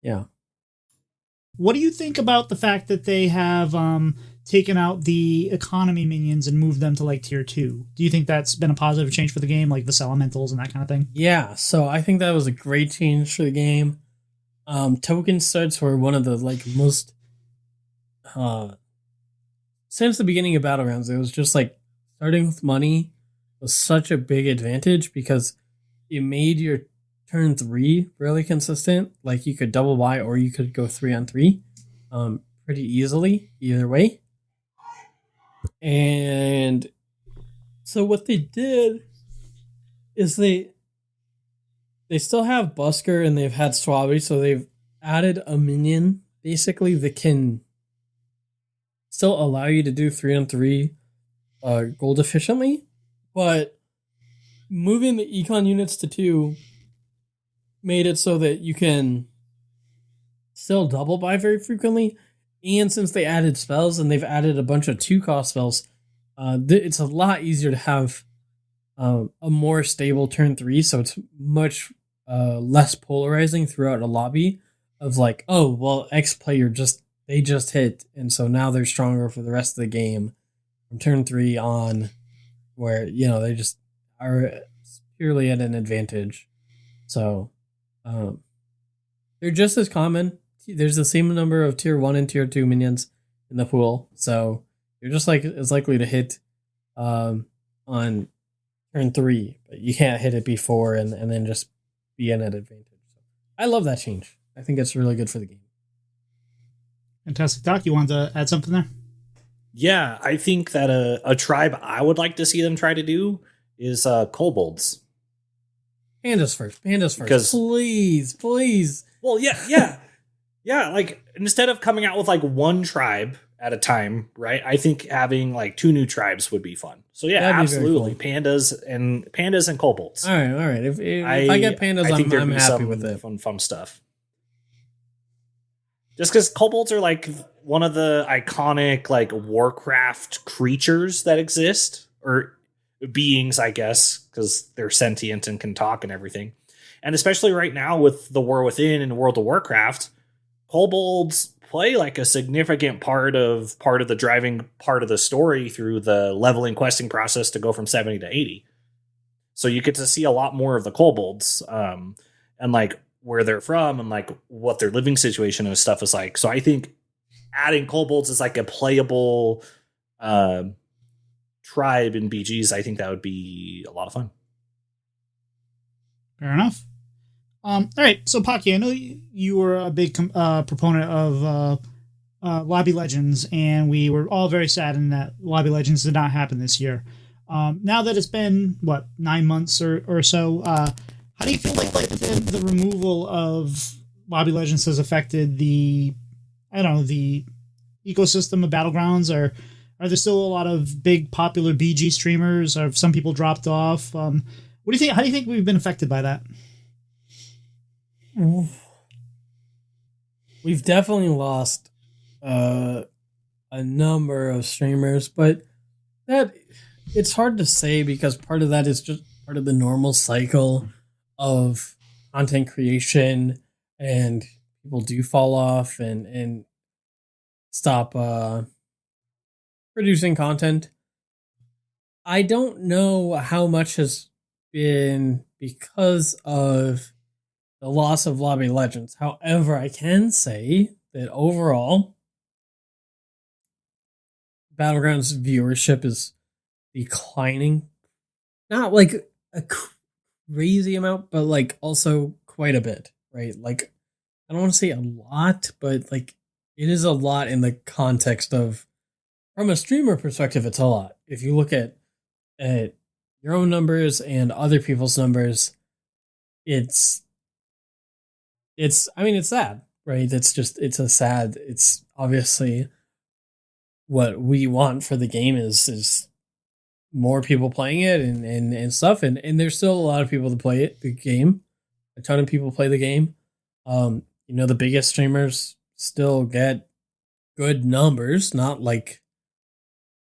yeah. What do you think about the fact that they have taken out the economy minions and moved them to like tier 2? Do you think that's been a positive change for the game, like the elementals and that kind of thing? Yeah, so I think that was a great change for the game. Token studs were one of the like most since the beginning of Battlegrounds, it was just like starting with money was such a big advantage because it made your turn 3 really consistent. Like you could double buy or you could go 3-on-3 pretty easily either way. And so what they did is they still have Busker and they've had Swabby, so they've added a minion basically that can still allow you to do 3-on-3 gold efficiently, but moving the econ units to 2 made it so that you can still double buy very frequently. And since they added spells and they've added a bunch of 2-cost spells, it's a lot easier to have a more stable turn 3. So it's much less polarizing throughout a lobby of like, oh, well, X player just hit. And so now they're stronger for the rest of the game from turn 3 on, where, they just are purely at an advantage. So they're just as common. There's the same number of tier 1 and tier 2 minions in the pool, so you're just like as likely to hit on turn 3, but you can't hit it before and then just be in an advantage. So I love that change. I think it's really good for the game. Fantastic. Doc, you wanted to add something there? Yeah, I think that a tribe I would like to see them try to do is kobolds. Pandas first. Please. Well, yeah. Yeah, like instead of coming out with like one tribe at a time, right? I think having like 2 new tribes would be fun. So yeah, absolutely, cool. Pandas and kobolds. All right. If I get pandas, I'm happy with it. Fun stuff. Just because kobolds are like one of the iconic like Warcraft creatures that exist, or beings, I guess, because they're sentient and can talk and everything. And especially right now with the War Within and World of Warcraft, kobolds play like a significant part of the driving part of the story through the leveling questing process to go from 70 to 80. So you get to see a lot more of the kobolds and like where they're from and like what their living situation and stuff is like. So I think adding kobolds as like a playable tribe in BGs, I think that would be a lot of fun. Fair enough. All right, so Pocky, I know you were a big proponent of Lobby Legends, and we were all very saddened that Lobby Legends did not happen this year. Now that it's been, 9 months or so, how do you feel like the removal of Lobby Legends has affected the ecosystem of Battlegrounds? Or are there still a lot of big popular BG streamers? Or have some people dropped off? What do you think? How do you think we've been affected by that? We've definitely lost a number of streamers, but that it's hard to say because part of that is just part of the normal cycle of content creation, and people do fall off and stop producing content. I don't know how much has been because of the loss of Lobby Legends. However, I can say that overall, Battlegrounds viewership is declining. Not like a crazy amount, but like also quite a bit, right? Like, I don't want to say a lot, but like it is a lot in the context of, from a streamer perspective, it's a lot. If you look at your own numbers and other people's numbers, it's I mean, it's sad, right? It's obviously what we want for the game is more people playing it and stuff, and there's still a lot of people to play it, the game. A ton of people play the game. The biggest streamers still get good numbers, not like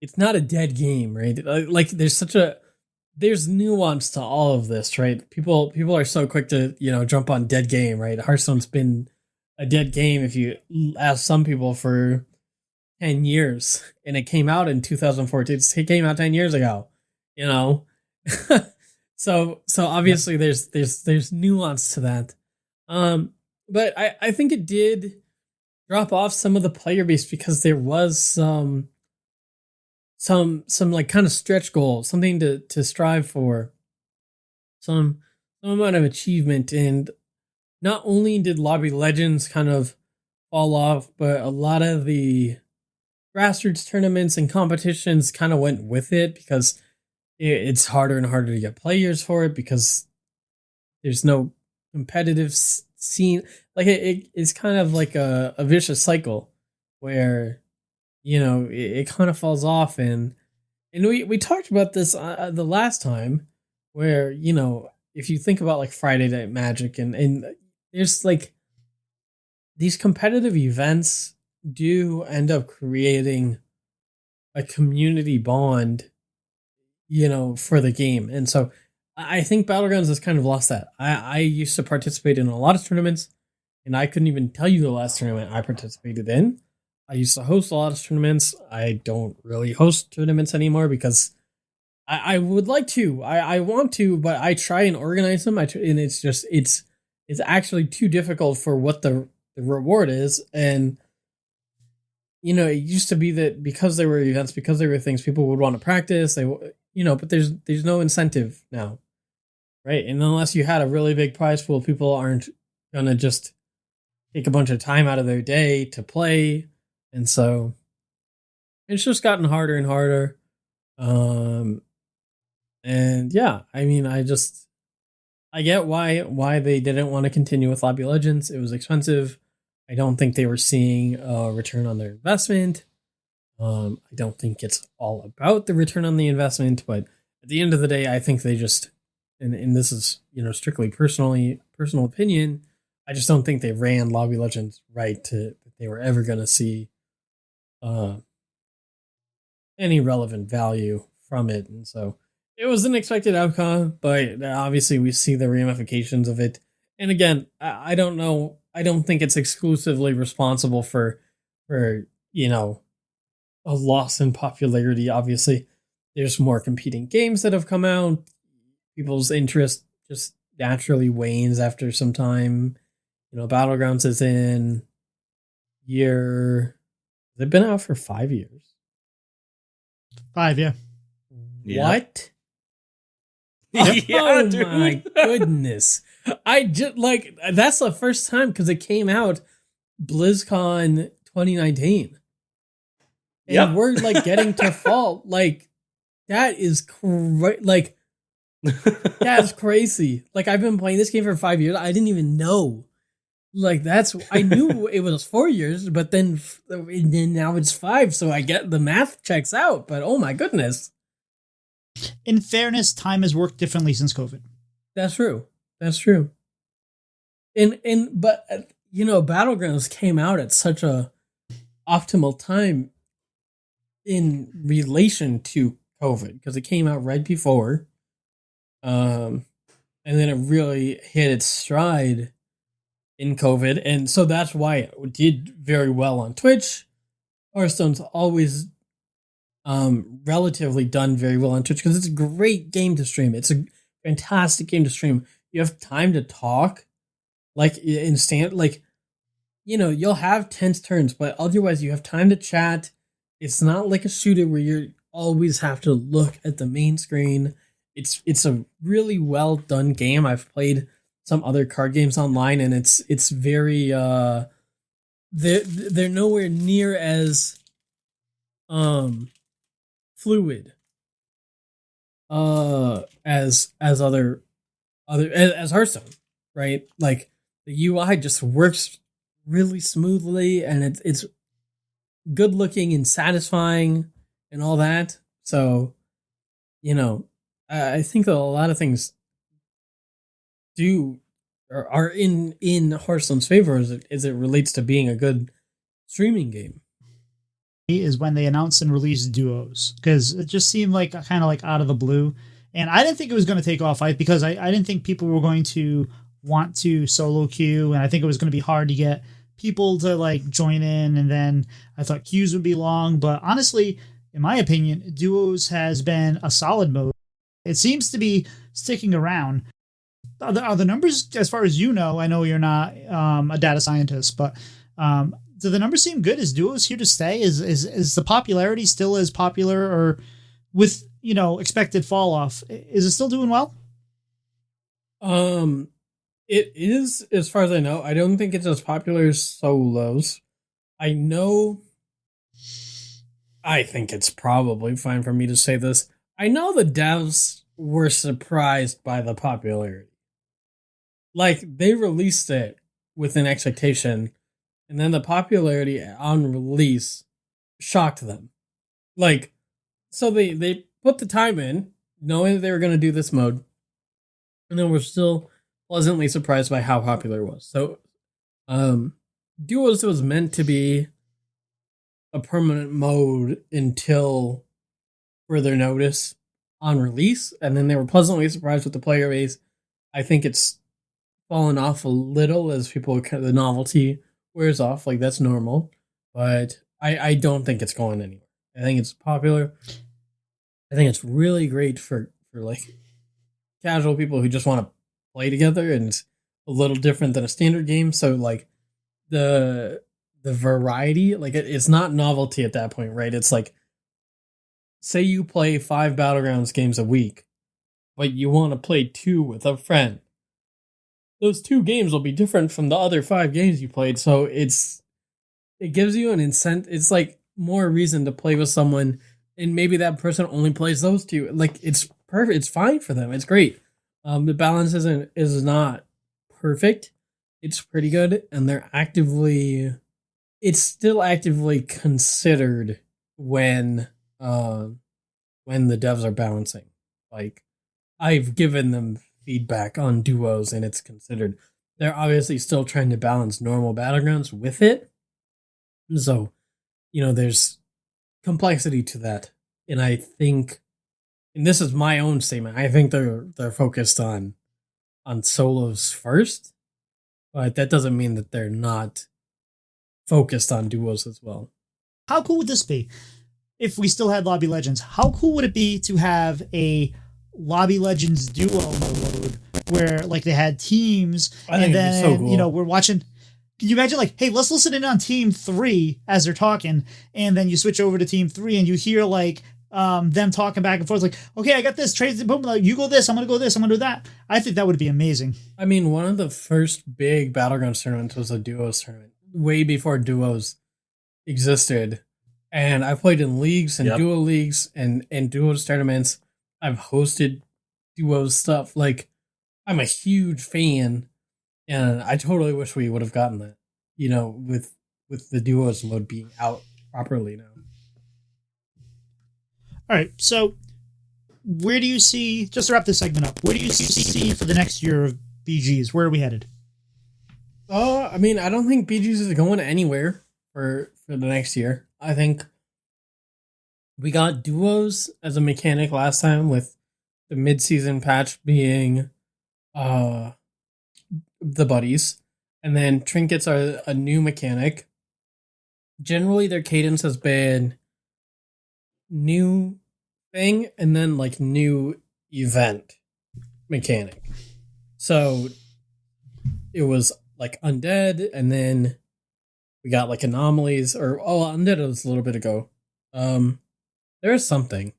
it's not a dead game, right? Like there's nuance to all of this, right? People are so quick to, jump on dead game, right? Hearthstone's been a dead game if you ask some people for 10 years, and it came out in 2014. It came out 10 years ago, so obviously there's nuance to that. But I think it did drop off some of the player base because there was some like kind of stretch goal, something to strive for, some amount of achievement. And not only did Lobby Legends kind of fall off, but a lot of the grassroots tournaments and competitions kind of went with it because it's harder and harder to get players for it because there's no competitive scene. Like it's kind of like a vicious cycle where it kind of falls off. And we talked about this the last time where if you think about like Friday Night Magic and there's like these competitive events do end up creating a community bond for the game. And so I think Battlegrounds has kind of lost that. I used to participate in a lot of tournaments, and I couldn't even tell you the last tournament I participated in. I used to host a lot of tournaments. I don't really host tournaments anymore because I would like to. I want to, but I try and organize them. And it's actually too difficult for what the reward is. And it used to be that because there were events, because there were things, people would want to practice. But there's no incentive now, right? And unless you had a really big prize pool, people aren't gonna just take a bunch of time out of their day to play. And so it's just gotten harder and harder. And yeah, I mean, I get why they didn't want to continue with Lobby Legends. It was expensive. I don't think they were seeing a return on their investment. I don't think it's all about the return on the investment, but at the end of the day, I think they just, and this is, strictly personal opinion, I just don't think they ran Lobby Legends right that they were ever going to see any relevant value from it. And so it was an expected outcome, but obviously we see the ramifications of it. And again, I don't know. I don't think it's exclusively responsible for a loss in popularity. Obviously, there's more competing games that have come out. People's interest just naturally wanes after some time. Battlegrounds is in year. They've been out for 5 years. 5, yeah. What? Yeah, Oh dude. my goodness. I just like that's the first time because it came out BlizzCon 2019. And Yep. we're like getting to fall. Like that is like that's crazy. Like I've been playing this game for 5 years. I didn't even know. Like I knew it was 4 years, but then now it's 5. So I get the math checks out. But oh my goodness. In fairness, time has worked differently since COVID. That's true. That's true. But Battlegrounds came out at such a optimal time in relation to COVID because it came out right before, and then it really hit its stride in COVID, and so that's why it did very well on Twitch. Hearthstone's always relatively done very well on Twitch because it's a great game to stream. It's a fantastic game to stream. You have time to talk like instant, like, you know, you'll have tense turns, but otherwise you have time to chat. It's not like a shooter where you always have to look at the main screen. It's a really well done game. I've played some other card games online, and it's very they're nowhere near as fluid as other as Hearthstone, right? Like the UI just works really smoothly, and it's good looking and satisfying and all that. So, you know, I think a lot of things are in Hearthstone's favor as it relates to being a good streaming game. Is when they announced and released duos, because it just seemed like kind of like out of the blue, and I didn't think it was going to take off. Because I didn't think people were going to want to solo queue, and I think it was going to be hard to get people to like join in, and then I thought queues would be long. But honestly, in my opinion, duos has been a solid mode. It seems to be sticking around. Are the numbers, as far as you know, I know you're not a data scientist, but do the numbers seem good? Is duos here to stay? Is the popularity still as popular, or with, you know, expected fall off? Is it still doing well? It is, as far as I know. I don't think it's as popular as solos. I think it's probably fine for me to say this. I know the devs were surprised by the popularity. Like, they released it with an expectation, and then the popularity on release shocked them. Like, so they put the time in, knowing that they were going to do this mode, and then we're still pleasantly surprised by how popular it was. So, Duos was meant to be a permanent mode until further notice on release, and then they were pleasantly surprised with the player base. I think it's fallen off a little as the novelty wears off. Like, that's normal, but I don't think it's going anywhere. I think it's popular. I think it's really great for like casual people who just want to play together, and it's a little different than a standard game. So like the variety, like it's not novelty at that point, right? It's like, say you play 5 Battlegrounds games a week, but you want to play 2 with a friend. Those 2 games will be different from the other 5 games you played. So it gives you an incentive. It's like more reason to play with someone, and maybe that person only plays those 2. Like, it's perfect. It's fine for them. It's great. The balance is not perfect. It's pretty good, and it's still actively considered when the devs are balancing. Like, I've given them feedback on duos, and it's considered. They're obviously still trying to balance normal Battlegrounds with it. So, you know, there's complexity to that. And I think, and this is my own statement, I think they're focused on solos first, but that doesn't mean that they're not focused on duos as well. How cool would this be if we still had Lobby Legends? How cool would it be to have a Lobby Legends duo mode where like they had teams, and then so cool. You know, we're watching. Can you imagine, like, hey, let's listen in on team 3 as they're talking, and then you switch over to team 3 and you hear like them talking back and forth, like, okay, I got this, trade, boom, like, you go this, I'm gonna go this, I'm gonna do that. I think that would be amazing. I mean, one of the first big Battlegrounds tournaments was a duos tournament, way before duos existed. And I played in leagues and duo leagues and duos tournaments. I've hosted duos stuff. Like, I'm a huge fan, and I totally wish we would have gotten that, you know, with the duos mode being out properly now. All right, so where do you see, just to wrap this segment up, where do you see for the next year of BGs? Where are we headed? I mean, I don't think BGs is going anywhere for the next year. I think we got duos as a mechanic last time, with the mid-season patch being the buddies, and then trinkets are a new mechanic. Generally, their cadence has been new thing and then like new event mechanic. So it was like undead, and then we got like anomalies, or undead was a little bit ago. There is something.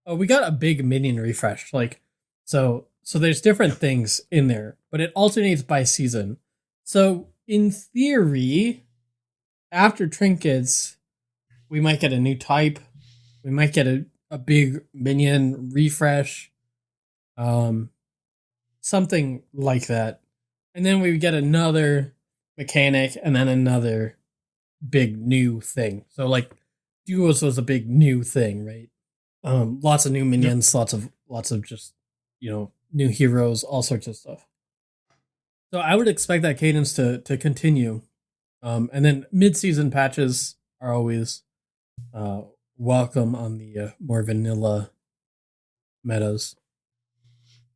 Oh, we got a big minion refresh. Like, so there's different things in there, but it alternates by season. So in theory, after Trinkets, we might get a new type. We might get a big minion refresh. Something like that. And then we get another mechanic and then another big new thing. So like duos was a big new thing, right? Lots of new minions, lots of just, new heroes, all sorts of stuff. So I would expect that cadence to continue. And then mid-season patches are always welcome on the more vanilla metas.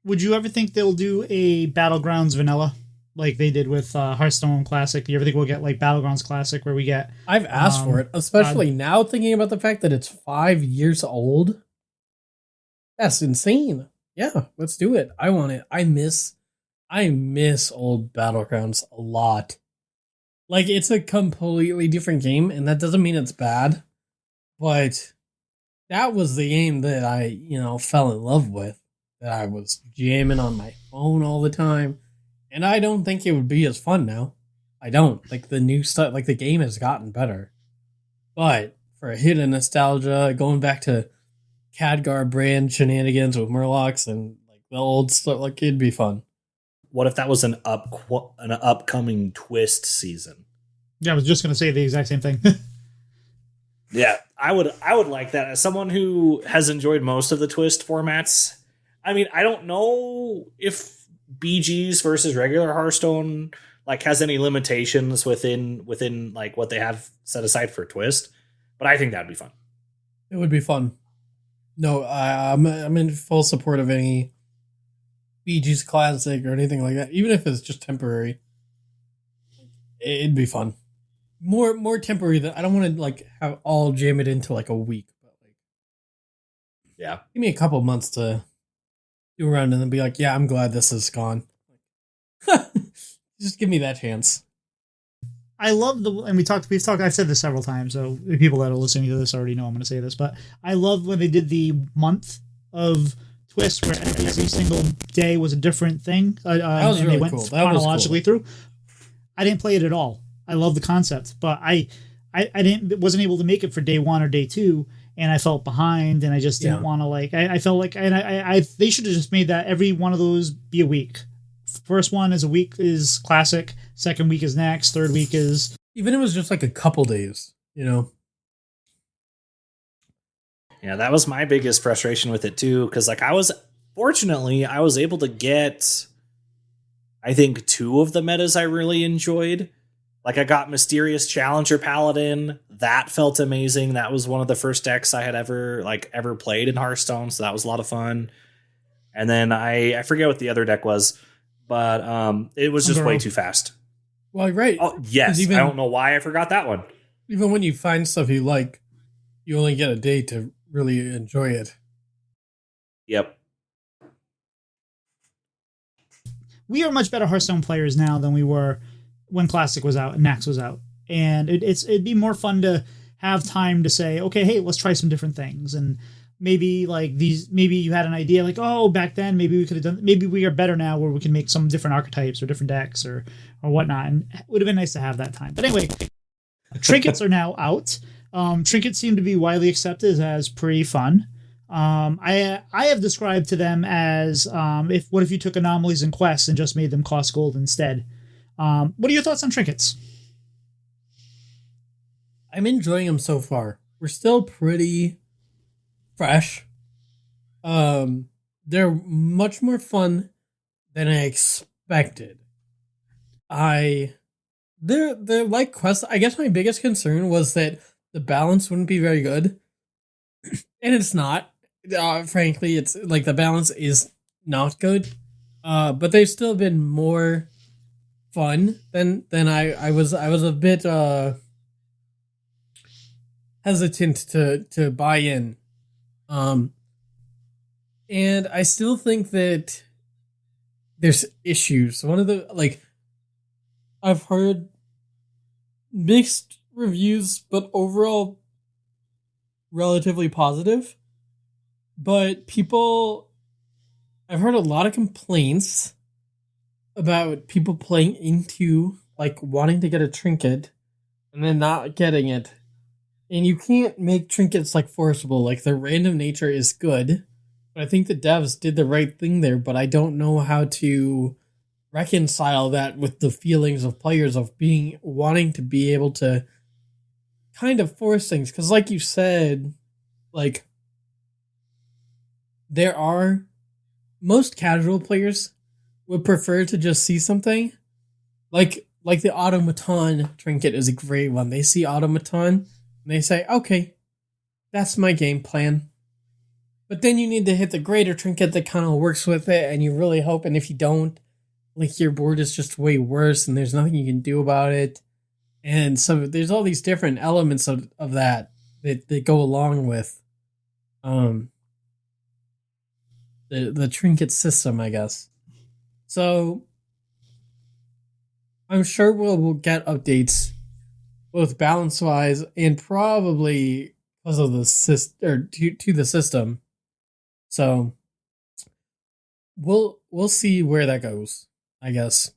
Would you ever think they'll do a Battlegrounds vanilla like they did with Hearthstone Classic? Do you ever think we'll get like Battlegrounds Classic where we get... I've asked for it, especially now thinking about the fact that it's 5 years old. That's insane. Yeah, let's do it. I want it. I miss old Battlegrounds a lot. Like, it's a completely different game, and that doesn't mean it's bad, but that was the game that I, fell in love with, that I was jamming on my phone all the time, and I don't think it would be as fun now. I don't. Like, the new stuff, like, the game has gotten better. But for a hit of nostalgia, going back to Khadgar brand shenanigans with Murlocs and, like, the old stuff, like, it'd be fun. What if that was an upcoming twist season? Yeah, I was just going to say the exact same thing. Yeah, I would like that. As someone who has enjoyed most of the twist formats, I mean, I don't know if BGs versus regular Hearthstone like has any limitations within like what they have set aside for twist, but I think that'd be fun. It would be fun. No, I'm in full support of any BG's Classic or anything like that, even if it's just temporary. It'd be fun. More temporary than I don't want to like have all jam it into like a week, but like, yeah, give me a couple months to do around and then be like, yeah, I'm glad this is gone. Just give me that chance. I love we've talked, I've said this several times, so the people that are listening to this already know I'm going to say this, but I love when they did the month of twist where every single day was a different thing. That was really cool. That chronologically was cool. through. I didn't play it at all. I love the concept, but I wasn't able to make it for day one or day two, and I felt behind, and I just didn't want to like. I felt like, and I they should have just made that every one of those be a week. First one is a week is classic. Second week is next. Third week is even it was just like a couple days, Yeah, that was my biggest frustration with it too, because like I was able to get, I think, 2 of the metas I really enjoyed. Like I got Mysterious Challenger Paladin. That felt amazing. That was one of the first decks I had ever played in Hearthstone, so that was a lot of fun. And then I forget what the other deck was, but it was just way too fast. Well, right. Oh, yes. I don't know why I forgot that one. Even when you find stuff you like, you only get a day to really enjoy it. Yep. We are much better Hearthstone players now than we were when Classic was out and Nax was out. And it'd be more fun to have time to say, okay, hey, let's try some different things. And maybe maybe you had an idea like, oh, back then, maybe we could have done, maybe we are better now where we can make some different archetypes or different decks or whatnot. And it would have been nice to have that time. But anyway, Trinkets are now out. Trinkets seem to be widely accepted as pretty fun. I have described to them as what if you took anomalies and quests and just made them cost gold instead. What are your thoughts on Trinkets? I'm enjoying them so far. We're still pretty fresh. They're much more fun than I expected. They're like quests. I guess my biggest concern was that the balance wouldn't be very good, and it's not. Frankly, it's like the balance is not good. But they've still been more fun than I was a bit hesitant to buy in. And I still think that there's issues. One of the I've heard mixed reviews, but overall relatively positive. But I've heard a lot of complaints about people playing into, like, wanting to get a trinket and then not getting it. And you can't make trinkets, like, forcible. Like, the random nature is good. But I think the devs did the right thing there, but I don't know how to reconcile that with the feelings of players of wanting to be able to kind of force things. Because like you said, like, most casual players would prefer to just see something. Like the automaton trinket is a great one. They see automaton and they say, okay, that's my game plan. But then you need to hit the greater trinket that kind of works with it, and you really hope, and if you don't, like, your board is just way worse and there's nothing you can do about it. And so there's all these different elements of that go along with the trinket system, I guess. So I'm sure we'll get updates both balance wise and probably because of the to the system. So we'll see where that goes, I guess.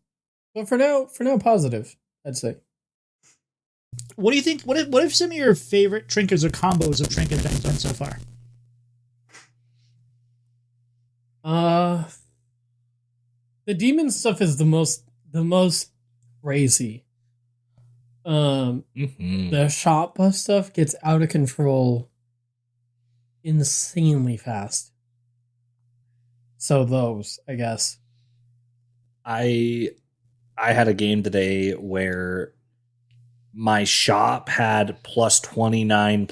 But for now, positive, I'd say. What do you think? What if some of your favorite trinkets or combos of trinkets have done so far? The demon stuff is the most crazy. The shop bus stuff gets out of control insanely fast. So those, I guess. I had a game today where my shop had plus 29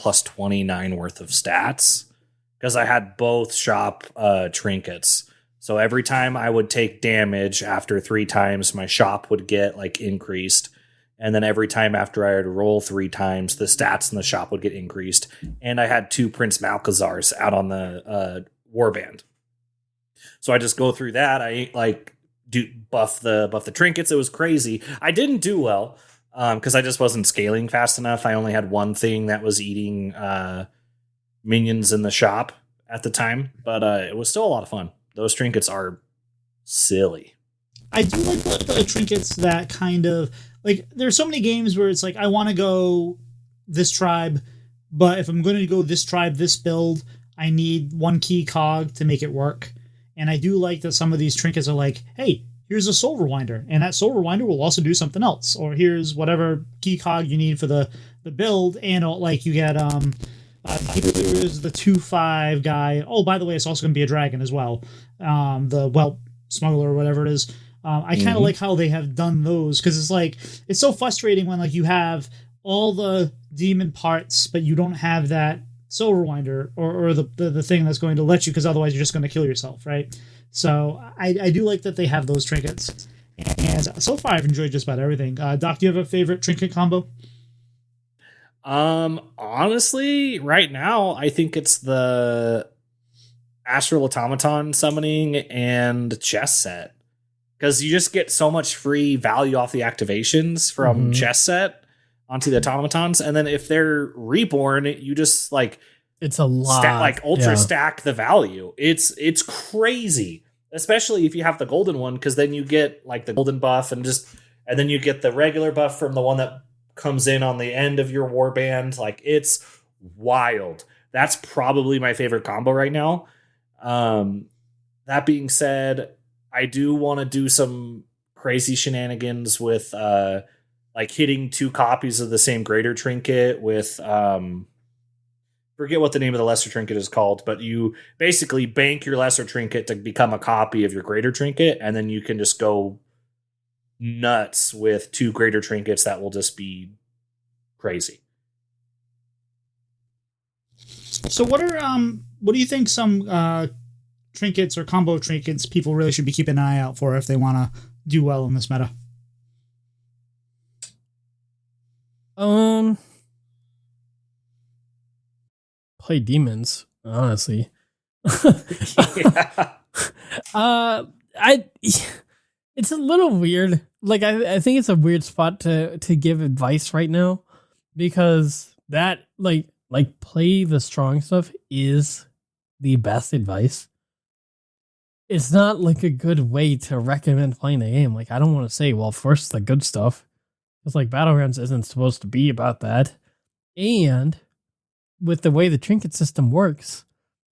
worth of stats because I had both shop trinkets. So every time I would take damage after 3 times, my shop would get like increased. And then every time after I would roll 3 times, the stats in the shop would get increased. And I had 2 Prince Malchazars out on the warband. So I just go through that. I do buff the trinkets. It was crazy. I didn't do well because I just wasn't scaling fast enough. I only had one thing that was eating minions in the shop at the time, but it was still a lot of fun. Those trinkets are silly. I do like the trinkets that kind of, like, there's so many games where it's like, I want to go this tribe, but if I'm going to go this tribe, this build, I need 1 key cog to make it work. And I do like that some of these trinkets are like, hey, here's a soul rewinder, and that soul rewinder will also do something else. Or here's whatever key cog you need for the build, and like you get there's the 2/5 guy. Oh, by the way, it's also going to be a dragon as well. The whelp smuggler or whatever it is. I kind of like how they have done those, because it's like, it's so frustrating when like you have all the demon parts, but you don't have that soul rewinder or the thing that's going to let you, because otherwise you're just going to kill yourself, right? So I do like that they have those trinkets, and so far I've enjoyed just about everything. Doc, do you have a favorite trinket combo? Honestly, right now I think it's the Astral Automaton summoning and chess set, because you just get so much free value off the activations from chess set onto the automatons, and then if they're reborn, you just like, it's a lot, ultra stack the value. It's crazy, especially if you have the golden one, because then you get like the golden buff and then you get the regular buff from the one that comes in on the end of your warband. Like, it's wild. That's probably my favorite combo right now. That being said, I do want to do some crazy shenanigans with like hitting 2 copies of the same greater trinket with forget what the name of the lesser trinket is called, but you basically bank your lesser trinket to become a copy of your greater trinket, and then you can just go nuts with 2 greater trinkets that will just be crazy. So what do you think some trinkets or combo trinkets people really should be keeping an eye out for if they want to do well in this meta? Play demons, honestly. Yeah. It's a little weird like I think it's a weird spot to give advice right now, because that like play the strong stuff is the best advice. It's not like a good way to recommend playing the game. Like, I don't want to say, well, first the good stuff, because like Battlegrounds isn't supposed to be about that. And with the way the trinket system works,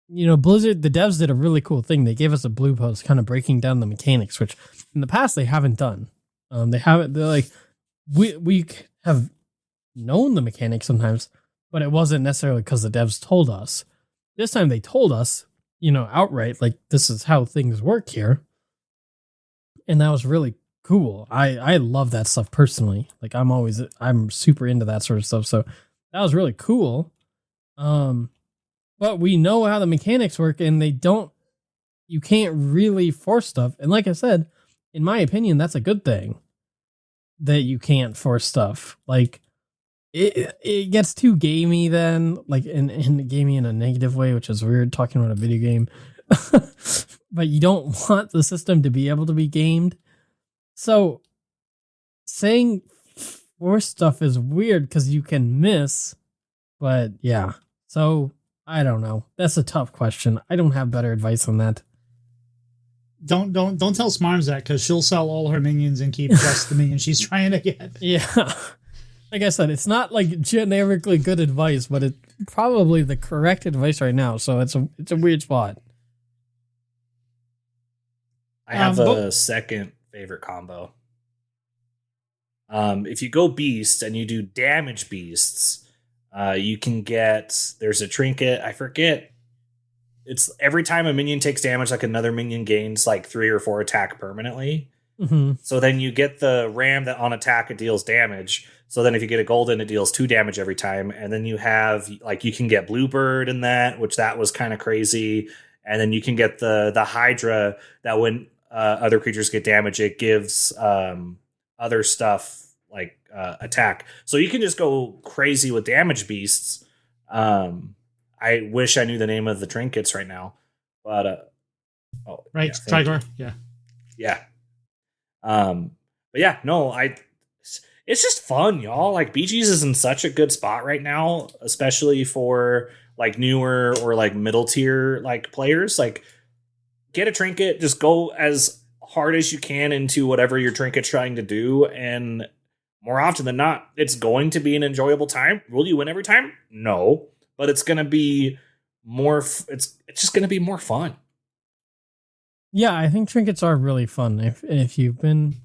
you know, Blizzard, the devs did a really cool thing. They gave us a blue post kind of breaking down the mechanics, which in the past they haven't done. They haven't, they're like, we have known the mechanics sometimes, but it wasn't necessarily because the devs told us. This time they told us, you know, outright, like, this is how things work here. And that was really cool. I love that stuff personally. Like, I'm super into that sort of stuff. So that was really cool. But we know how the mechanics work, and you can't really force stuff. And like I said, in my opinion, that's a good thing that you can't force stuff. Like, it gets too gamey then, like in gamey in a negative way, which is weird talking about a video game. But you don't want the system to be able to be gamed. So saying force stuff is weird because you can miss. But yeah, so I don't know. That's a tough question. I don't have better advice on that. Don't tell Smarms that, because she'll sell all her minions and keep just the minion she's trying to get. Yeah. Like I said, it's not like generically good advice, but it's probably the correct advice right now. So it's a weird spot. I have a second favorite combo. If you go beast and you do damage beasts, you can get, there's a trinket, I forget. It's every time a minion takes damage, like another minion gains like 3 or 4 attack permanently. Mm-hmm. So then you get the ram that on attack it deals damage. So then if you get a golden, it deals 2 damage every time. And then you have, like, you can get Bluebird in that, which that was kind of crazy. And then you can get the Hydra that when other creatures get damage, it gives other stuff like attack. So you can just go crazy with damage beasts. I wish I knew the name of the trinkets right now. But right, yeah, Trigor, yeah. Yeah. But yeah, no, it's just fun, y'all. Like, BG's is in such a good spot right now, especially for like newer or like middle tier like players. Like, get a trinket, just go as hard as you can into whatever your trinket's trying to do, and more often than not, it's going to be an enjoyable time. Will you win every time? No, but it's going to be more. It's just going to be more fun. Yeah, I think trinkets are really fun. If you've been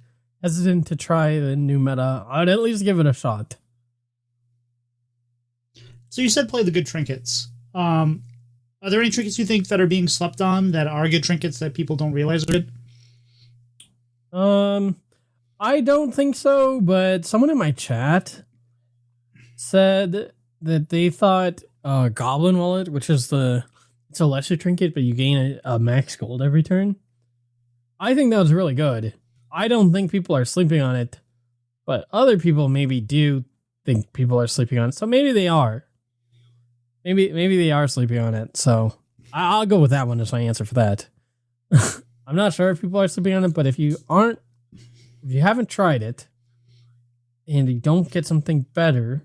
hesitant to try the new meta, I'd at least give it a shot. So you said play the good trinkets. Are there any trinkets you think that are being slept on that are good trinkets that people don't realize are good? I don't think so, but someone in my chat said that they thought Goblin Wallet, which is it's a lesser trinket, but you gain a max gold every turn. I think that was really good. I don't think people are sleeping on it, but other people maybe do think people are sleeping on it. So maybe they are. Maybe they are sleeping on it. So I'll go with that one as my answer for that. I'm not sure if people are sleeping on it, but if you haven't tried it and you don't get something better,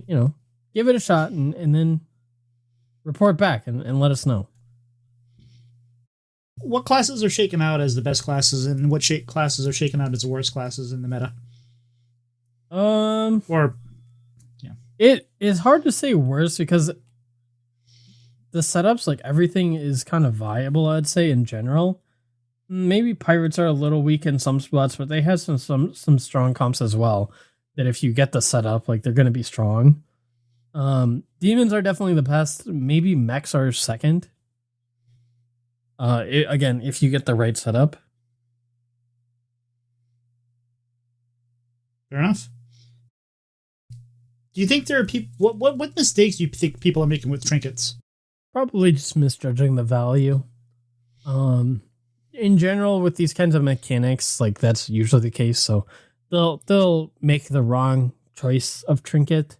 you know, give it a shot and then report back and let us know. What classes are shaken out as the best classes, and what classes are shaken out as the worst classes in the meta? It is hard to say worse because the setups, like everything is kind of viable, I'd say, in general. Maybe pirates are a little weak in some spots, but they have some strong comps as well. That if you get the setup, like they're going to be strong. Demons are definitely the best. Maybe mechs are second. Again, if you get the right setup. Fair enough. Do you think there are people? What mistakes do you think people are making with trinkets? Probably just misjudging the value. In general, with these kinds of mechanics, like that's usually the case. So they'll make the wrong choice of trinket,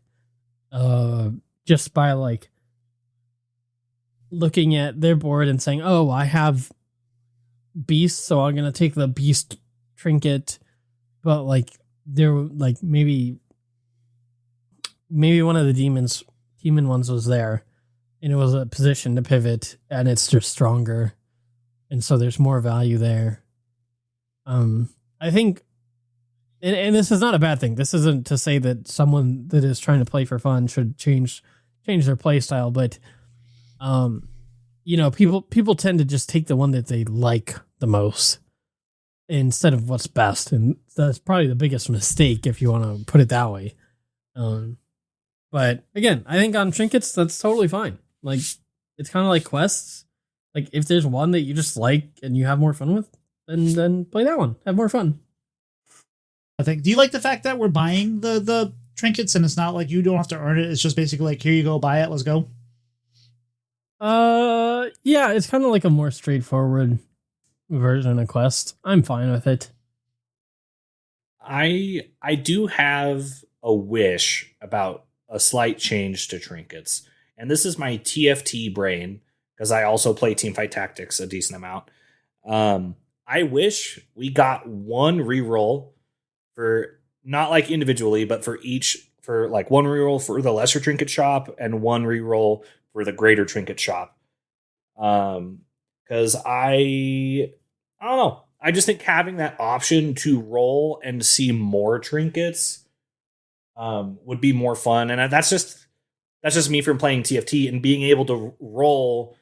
just by like looking at their board and saying, "Oh, I have beast, so I'm gonna take the beast trinket." but like there like maybe one of the demon ones was there, and it was a position to pivot, and it's just stronger, and so there's more value there. I think, and this is not a bad thing. This isn't to say that someone that is trying to play for fun should change their play style, but people tend to just take the one that they like the most instead of what's best, and that's probably the biggest mistake if you want to put it that way. But again, I think on trinkets that's totally fine. Like, it's kind of like quests. Like, if there's one that you just like and you have more fun with, then play that one. Have more fun. I think. Do you like the fact that we're buying the trinkets and it's not like you don't have to earn it? It's just basically like, here you go, buy it, let's go. Yeah, it's kind of like a more straightforward version of quest. I'm fine with it. I do have a wish about a slight change to trinkets, and this is my TFT brain because I also play Teamfight Tactics a decent amount. I wish we got one reroll for, not like individually, but for like one reroll for the lesser trinket shop and one reroll for the greater trinket shop. Because I don't know. I just think having that option to roll and see more trinkets would be more fun. And that's just me from playing TFT and being able to roll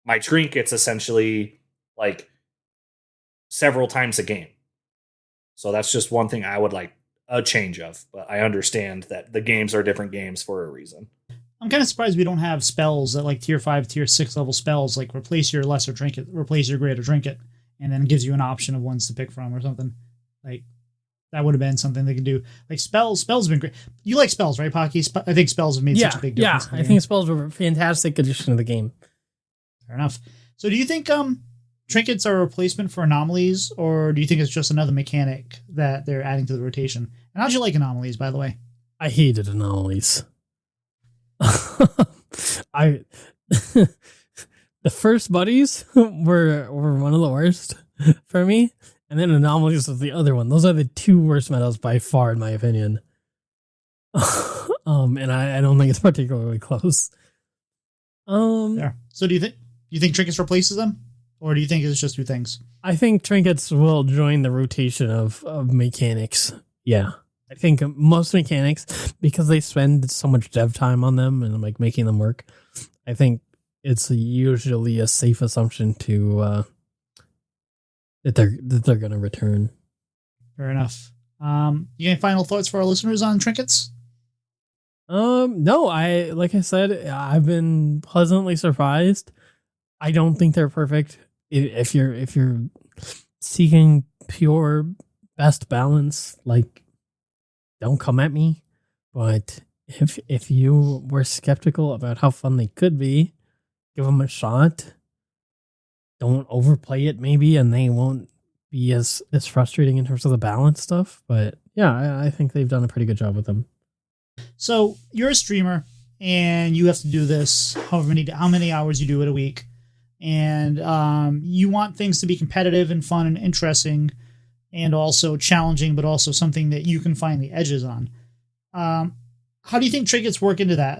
my trinkets essentially like several times a game. So that's just one thing I would like a change of, but I understand that the games are different games for a reason. I'm kind of surprised we don't have spells that like tier 5, tier 6 level spells, like replace your lesser trinket, replace your greater trinket, and then gives you an option of ones to pick from or something. Like, that would have been something they could do. Like, spells have been great. You like spells, right, Pocky? I think spells have made such a big difference. Yeah, I think spells were a fantastic addition to the game. Fair enough. So do you think trinkets are a replacement for anomalies, or do you think it's just another mechanic that they're adding to the rotation? And how'd you like anomalies, by the way? I hated anomalies. The first buddies were one of the worst for me, and then anomalies was the other one. Those are the two worst metas by far, in my opinion. And I don't think it's particularly close. Yeah. So do you think trinkets replaces them, or do you think it's just two things? I think trinkets will join the rotation of mechanics. Yeah. I think most mechanics, because they spend so much dev time on them and like making them work, I think it's usually a safe assumption to that they're going to return. Fair enough. You got any final thoughts for our listeners on trinkets? No, like I said, I've been pleasantly surprised. I don't think they're perfect. If you're seeking pure best balance, like, don't come at me. But if you were skeptical about how fun they could be, give them a shot. Don't overplay it, maybe, and they won't be as frustrating in terms of the balance stuff. But yeah, I think they've done a pretty good job with them. So you're a streamer, and you have to do this how many hours you do it a week, and you want things to be competitive and fun and interesting, and also challenging, but also something that you can find the edges on. How do you think trinkets work into that?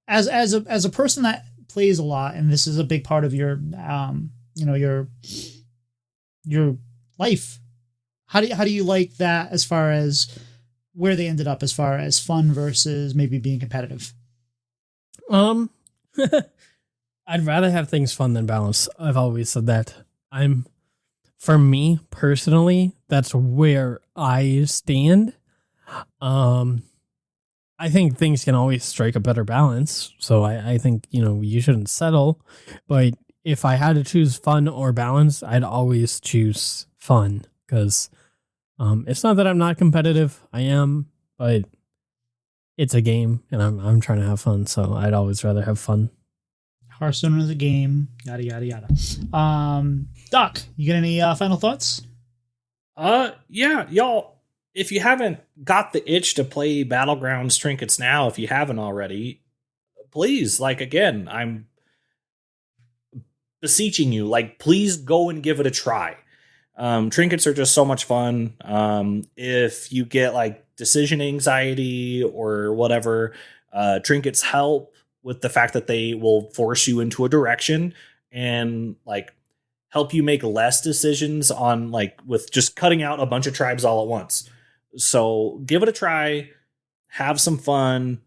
As a person that plays a lot, and this is a big part of your your life, how do you like that as far as where they ended up as far as fun versus maybe being competitive? I'd rather have things fun than balance. I've always said that. For me personally, that's where I stand. I think things can always strike a better balance. So I think, you shouldn't settle. But if I had to choose fun or balance, I'd always choose fun. Because it's not that I'm not competitive. I am. But it's a game, and I'm trying to have fun. So I'd always rather have fun. Hearthstone is a game, yada, yada, yada. Doc, you got any final thoughts? Yeah, y'all, if you haven't got the itch to play Battlegrounds Trinkets now, if you haven't already, please, again, I'm beseeching you, please go and give it a try. Trinkets are just so much fun. If you get like decision anxiety or whatever, trinkets help with the fact that they will force you into a direction and like help you make less decisions on like with just cutting out a bunch of tribes all at once. So give it a try, have some fun,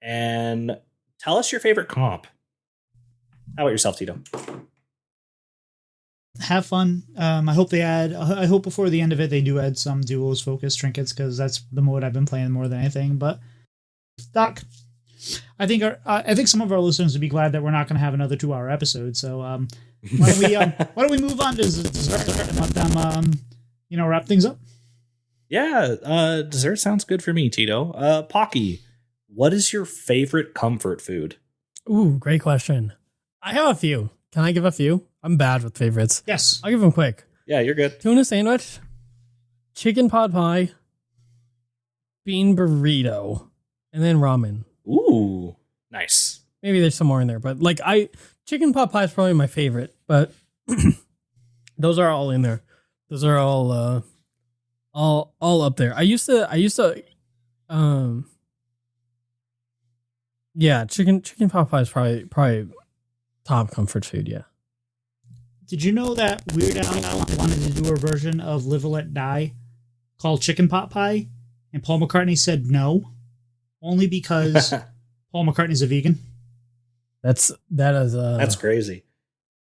and tell us your favorite comp. How about yourself, Tito? Have fun. I hope before the end of it they do add some duos focused trinkets, because that's the mode I've been playing more than anything. But Doc, I think some of our listeners would be glad that we're not going to have another 2-hour episode. So why don't we move on to dessert and let them wrap things up? Yeah, dessert sounds good for me, Tito. Pocky, what is your favorite comfort food? Ooh, great question. I have a few. Can I give a few? I'm bad with favorites. Yes. I'll give them quick. Yeah, you're good. Tuna sandwich, chicken pot pie, bean burrito, and then ramen. Ooh, nice. Maybe there's some more in there, but chicken pot pie is probably my favorite, but those are all in there. Those are all up there. I used to chicken pot pie is probably top comfort food, yeah. Did you know that Weird Al wanted to do a version of Live and Let Die called Chicken Pot Pie, and Paul McCartney said no, only because Paul McCartney's a vegan? That's crazy.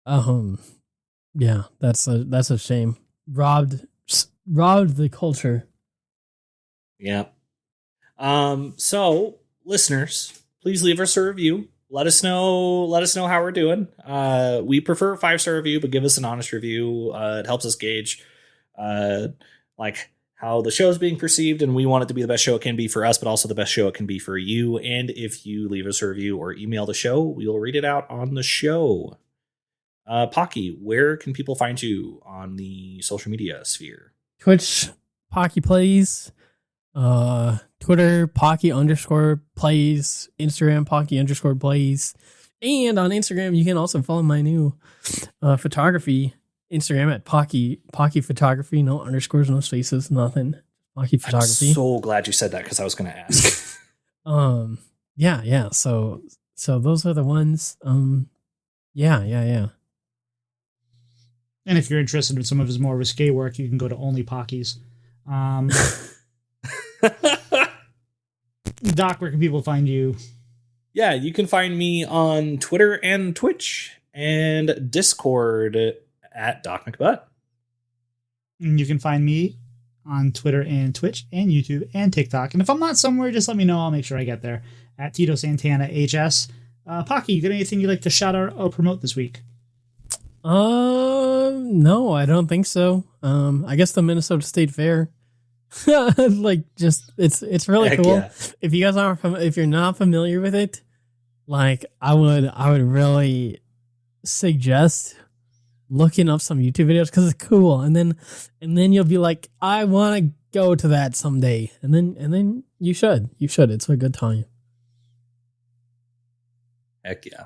Yeah, that's a shame. Robbed the culture. Yeah. So listeners, please leave us a review. Let us know how we're doing. We prefer a 5-star review, but give us an honest review. It helps us gauge like how the show is being perceived, and we want it to be the best show it can be for us, but also the best show it can be for you. And if you leave us a review or email the show, we will read it out on the show. Pocky, where can people find you on the social media sphere? Twitch, Pocky Plays. Twitter, Pocky_plays, Instagram, Pocky_plays, and on Instagram you can also follow my new photography Instagram at Pocky Photography. No underscores, no spaces, nothing. Pocky Photography. I'm so glad you said that because I was going to ask. Yeah. So those are the ones. Yeah. And if you're interested in some of his more risque work, you can go to Only Pockies. Doc, where can people find you? Yeah, you can find me on Twitter and Twitch and Discord at Doc McButt. And you can find me on Twitter and Twitch and YouTube and TikTok. And if I'm not somewhere, just let me know. I'll make sure I get there at Tito Santana HS. Pocky, you got anything you'd like to shout out or promote this week? No, I don't think so. I guess the Minnesota State Fair. It's really Heck cool. yeah. If you guys if you're not familiar with it, I would really suggest looking up some YouTube videos because it's cool, and then you'll be like, I want to go to that someday, and then you should. It's a good time. Heck yeah.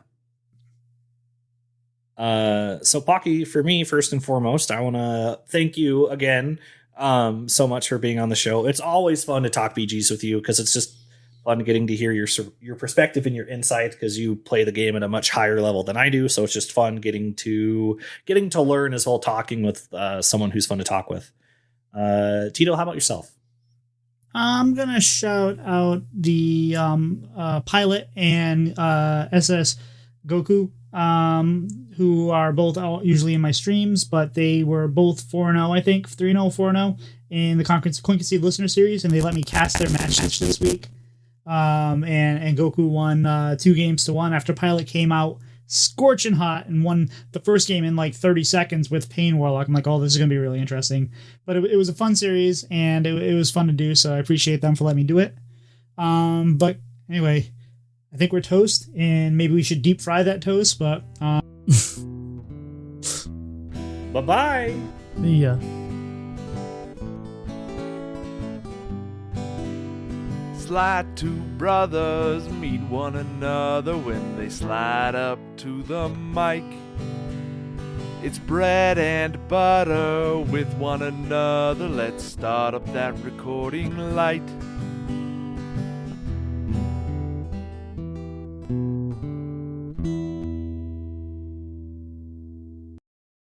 So Pocky, for me, first and foremost, I want to thank you again so much for being on the show. It's always fun to talk BGs with you because it's just fun getting to hear your perspective and your insight because you play the game at a much higher level than I do. So it's just fun getting to learn as well talking with someone who's fun to talk with. Tito, how about yourself? I'm gonna shout out the pilot and SS Goku, who are both usually in my streams, but they were both 4-0, I think, 3-0, 4-0 in the Conceited Listener Series, and they let me cast their match this week. And Goku won 2-1 after Pilot came out scorching hot and won the first game in like 30 seconds with Pain Warlock. I'm like, oh, this is going to be really interesting. But it was a fun series, and it was fun to do, so I appreciate them for letting me do it. But anyway, I think we're toast, and maybe we should deep fry that toast, but... Bye-bye! See ya. Slide two brothers meet one another when they slide up to the mic. It's bread and butter with one another. Let's start up that recording light.